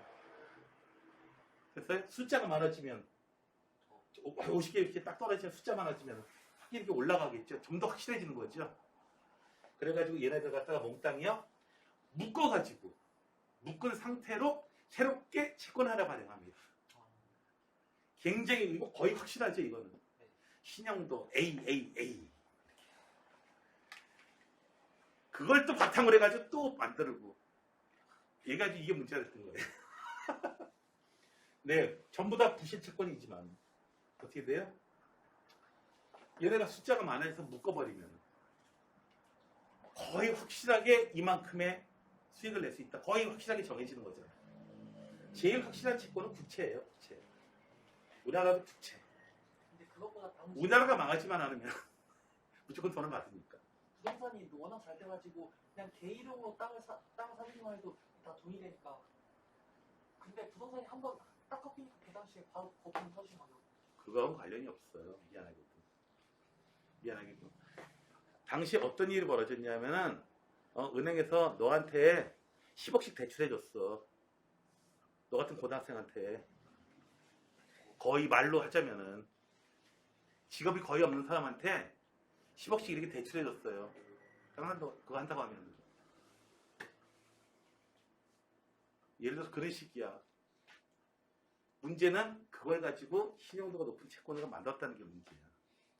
그래서 숫자가 많아지면 50개 이렇게 딱 떨어지면 숫자 많아지면 확 이렇게 올라가겠죠. 좀 더 확실해지는 거죠. 그래가지고 얘네들 갖다가 몽땅이요 묶어가지고 묶은 상태로 새롭게 채권 하나 발행합니다. 굉장히 이거 거의 확실하죠. 이거는 신용도 A. 그걸 또 바탕으로 해가지고 또 만들고 얘가 이게 문제가 됐던 거예요. 네, 전부 다 부실 채권이지만 어떻게 돼요? 얘네가 숫자가 많아서 묶어버리면 거의 확실하게 이만큼의 수익을 낼 수 있다. 거의 확실하게 정해지는 거죠. 제일 확실한 채권은 부채예요. 부채. 우리나라도 부채. 근데 그것보다 당시 우리나라가 망하지만 않으면 무조건 돈을 받으니까. 부동산이 워낙 잘 돼가지고 그냥 개 이름으로 땅을 사기만 해도 다 돈이 되니까. 근데 부동산이 한번 딱 꺾이니까 그 당시에 바로 거품 터지는 거죠. 그거하고 관련이 없어요. 미안하게도. 당시 어떤 일이 벌어졌냐면은 은행에서 너한테 10억씩 대출해줬어. 너 같은 고등학생한테. 거의 말로 하자면은 직업이 거의 없는 사람한테 10억씩 이렇게 대출해줬어요. 그러면 너 그거 한다고 하면 예를 들어서 그런 식이야. 문제는 그걸 가지고 신용도가 높은 채권으로 만들었다는 게 문제야.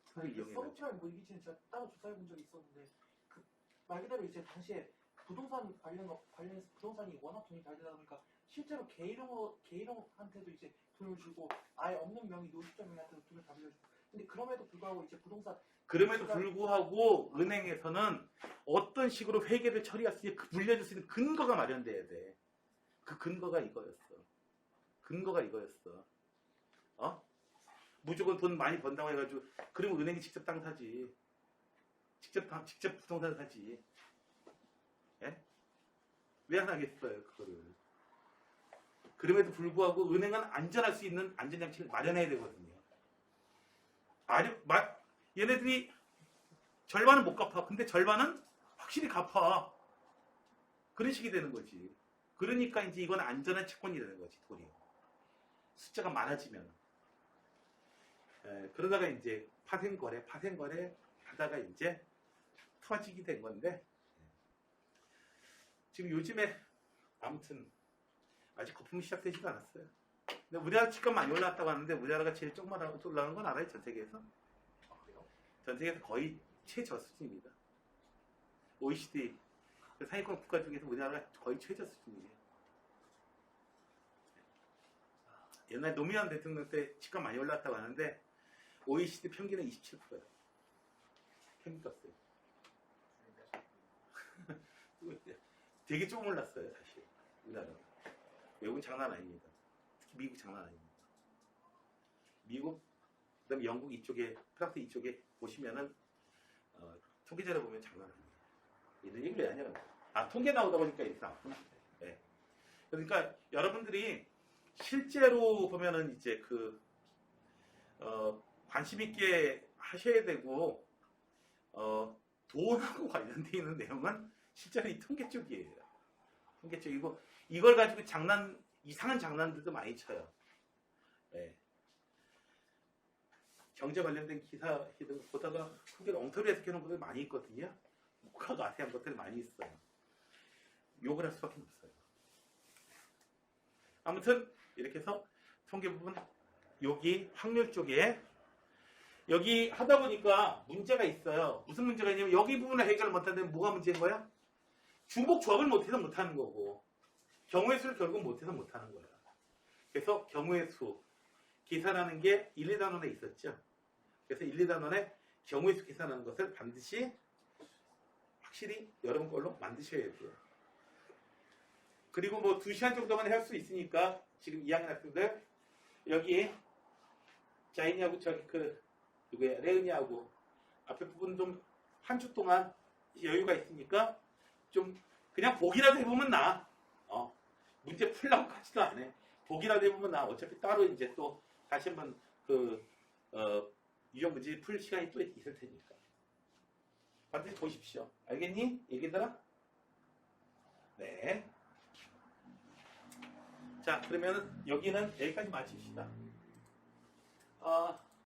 그걸 이용해가지고. 서브프라임 뭐 이게 진짜 따로 조사해 본 적이 있었는데 그 말 그대로 이제 당시에 부동산 관련해서 부동산이 워낙 돈이 잘 되다 보니까 실제로 개 이름한테도 이제 돈을 주고 아예 없는 명의 노숙자 명의한테도 돈을 다 빌려주고. 근데 그럼에도 불구하고 이제 부동산 그럼에도 불구하고 은행에서는 어떤 식으로 회계를 처리할 수 있는 물려줄 수 있는 근거가 마련돼야 돼. 그 근거가 이거였어. 무조건 돈 많이 번다고 해가지고 그러면 은행이 직접 땅 사지. 직접 부동산 사지. 예? 왜 안 하겠어요 그거를. 그럼에도 불구하고 은행은 안전할 수 있는 안전장치를 마련해야 되거든요. 얘네들이 절반은 못 갚아. 근데 절반은 확실히 갚아. 그런 식이 되는 거지. 그러니까 이제 이건 안전한 채권이 되는 거지, 돈이. 숫자가 많아지면. 그러다가 이제 파생거래 하다가 이제 터지게 된 건데, 지금 요즘에 아무튼 아직 거품이 시작되지도 않았어요. 근데 우리나라 집값 많이 올라왔다고 하는데 우리나라가 제일 조금 올라가는 건 알아요? 전 세계에서? 그래요? 전 세계에서 거의 최저 수준입니다. OECD 상위권 국가 중에서 우리나라가 거의 최저 수준이에요. 옛날 노무현 대통령 때 집값 많이 올랐다고 하는데 OECD 평균은 27%예요. 평균 값어요. 되게 조금 올랐어요, 사실. 우리나라는. 외국은 장난 아닙니다. 특히 미국 장난 아닙니다. 미국, 그다음에 영국 이쪽에, 프랑스 이쪽에 보시면은 통계자료 보면 장난 아닙니다. 이런 얘기를 왜 하냐면 통계 나오다 보니까 이렇게 나왔구나. 네. 그러니까 여러분들이 실제로 보면은 이제 관심 있게 하셔야 되고 돈하고 관련되어 있는 내용은 실제로 이 통계 쪽이에요. 통계 쪽이고 이걸 가지고 이상한 장난들도 많이 쳐요. 네. 경제 관련된 기사 보다가 통계를 엉터리 해석하는 분들 많이 있거든요. 목하고 앞에 한 것들이 많이 있어요. 욕을 할 수밖에 없어요. 아무튼 이렇게 해서 통계 부분 여기 확률 쪽에 여기 하다 보니까 문제가 있어요. 무슨 문제가 있냐면 여기 부분을 해결을 못하는데 뭐가 문제인 거야? 중복 조합을 못해서 못하는 거고 경우의 수를 결국 못해서 못하는 거야. 그래서 경우의 수 계산하는 게 1, 2단원에 있었죠. 그래서 1, 2단원에 경우의 수 계산하는 것을 반드시 확실히 여러분 걸로 만드셔야 돼요. 그리고 뭐 2시간 정도만 할 수 있으니까 지금 2학년 학생들 여기 자인이하고 저기 누구야 레은이하고 앞에 부분 좀 한 주 동안 여유가 있으니까 좀 그냥 보기라도 해보면 나. 문제 풀라고 하지도 않아. 보기라도 해보면 나. 어차피 따로 이제 또 다시 한번 유형 문제 풀 시간이 또 있을 테니까. 반드시 보십시오. 알겠니? 얘기들아? 네. 자, 그러면 여기는 여기까지 마칩시다.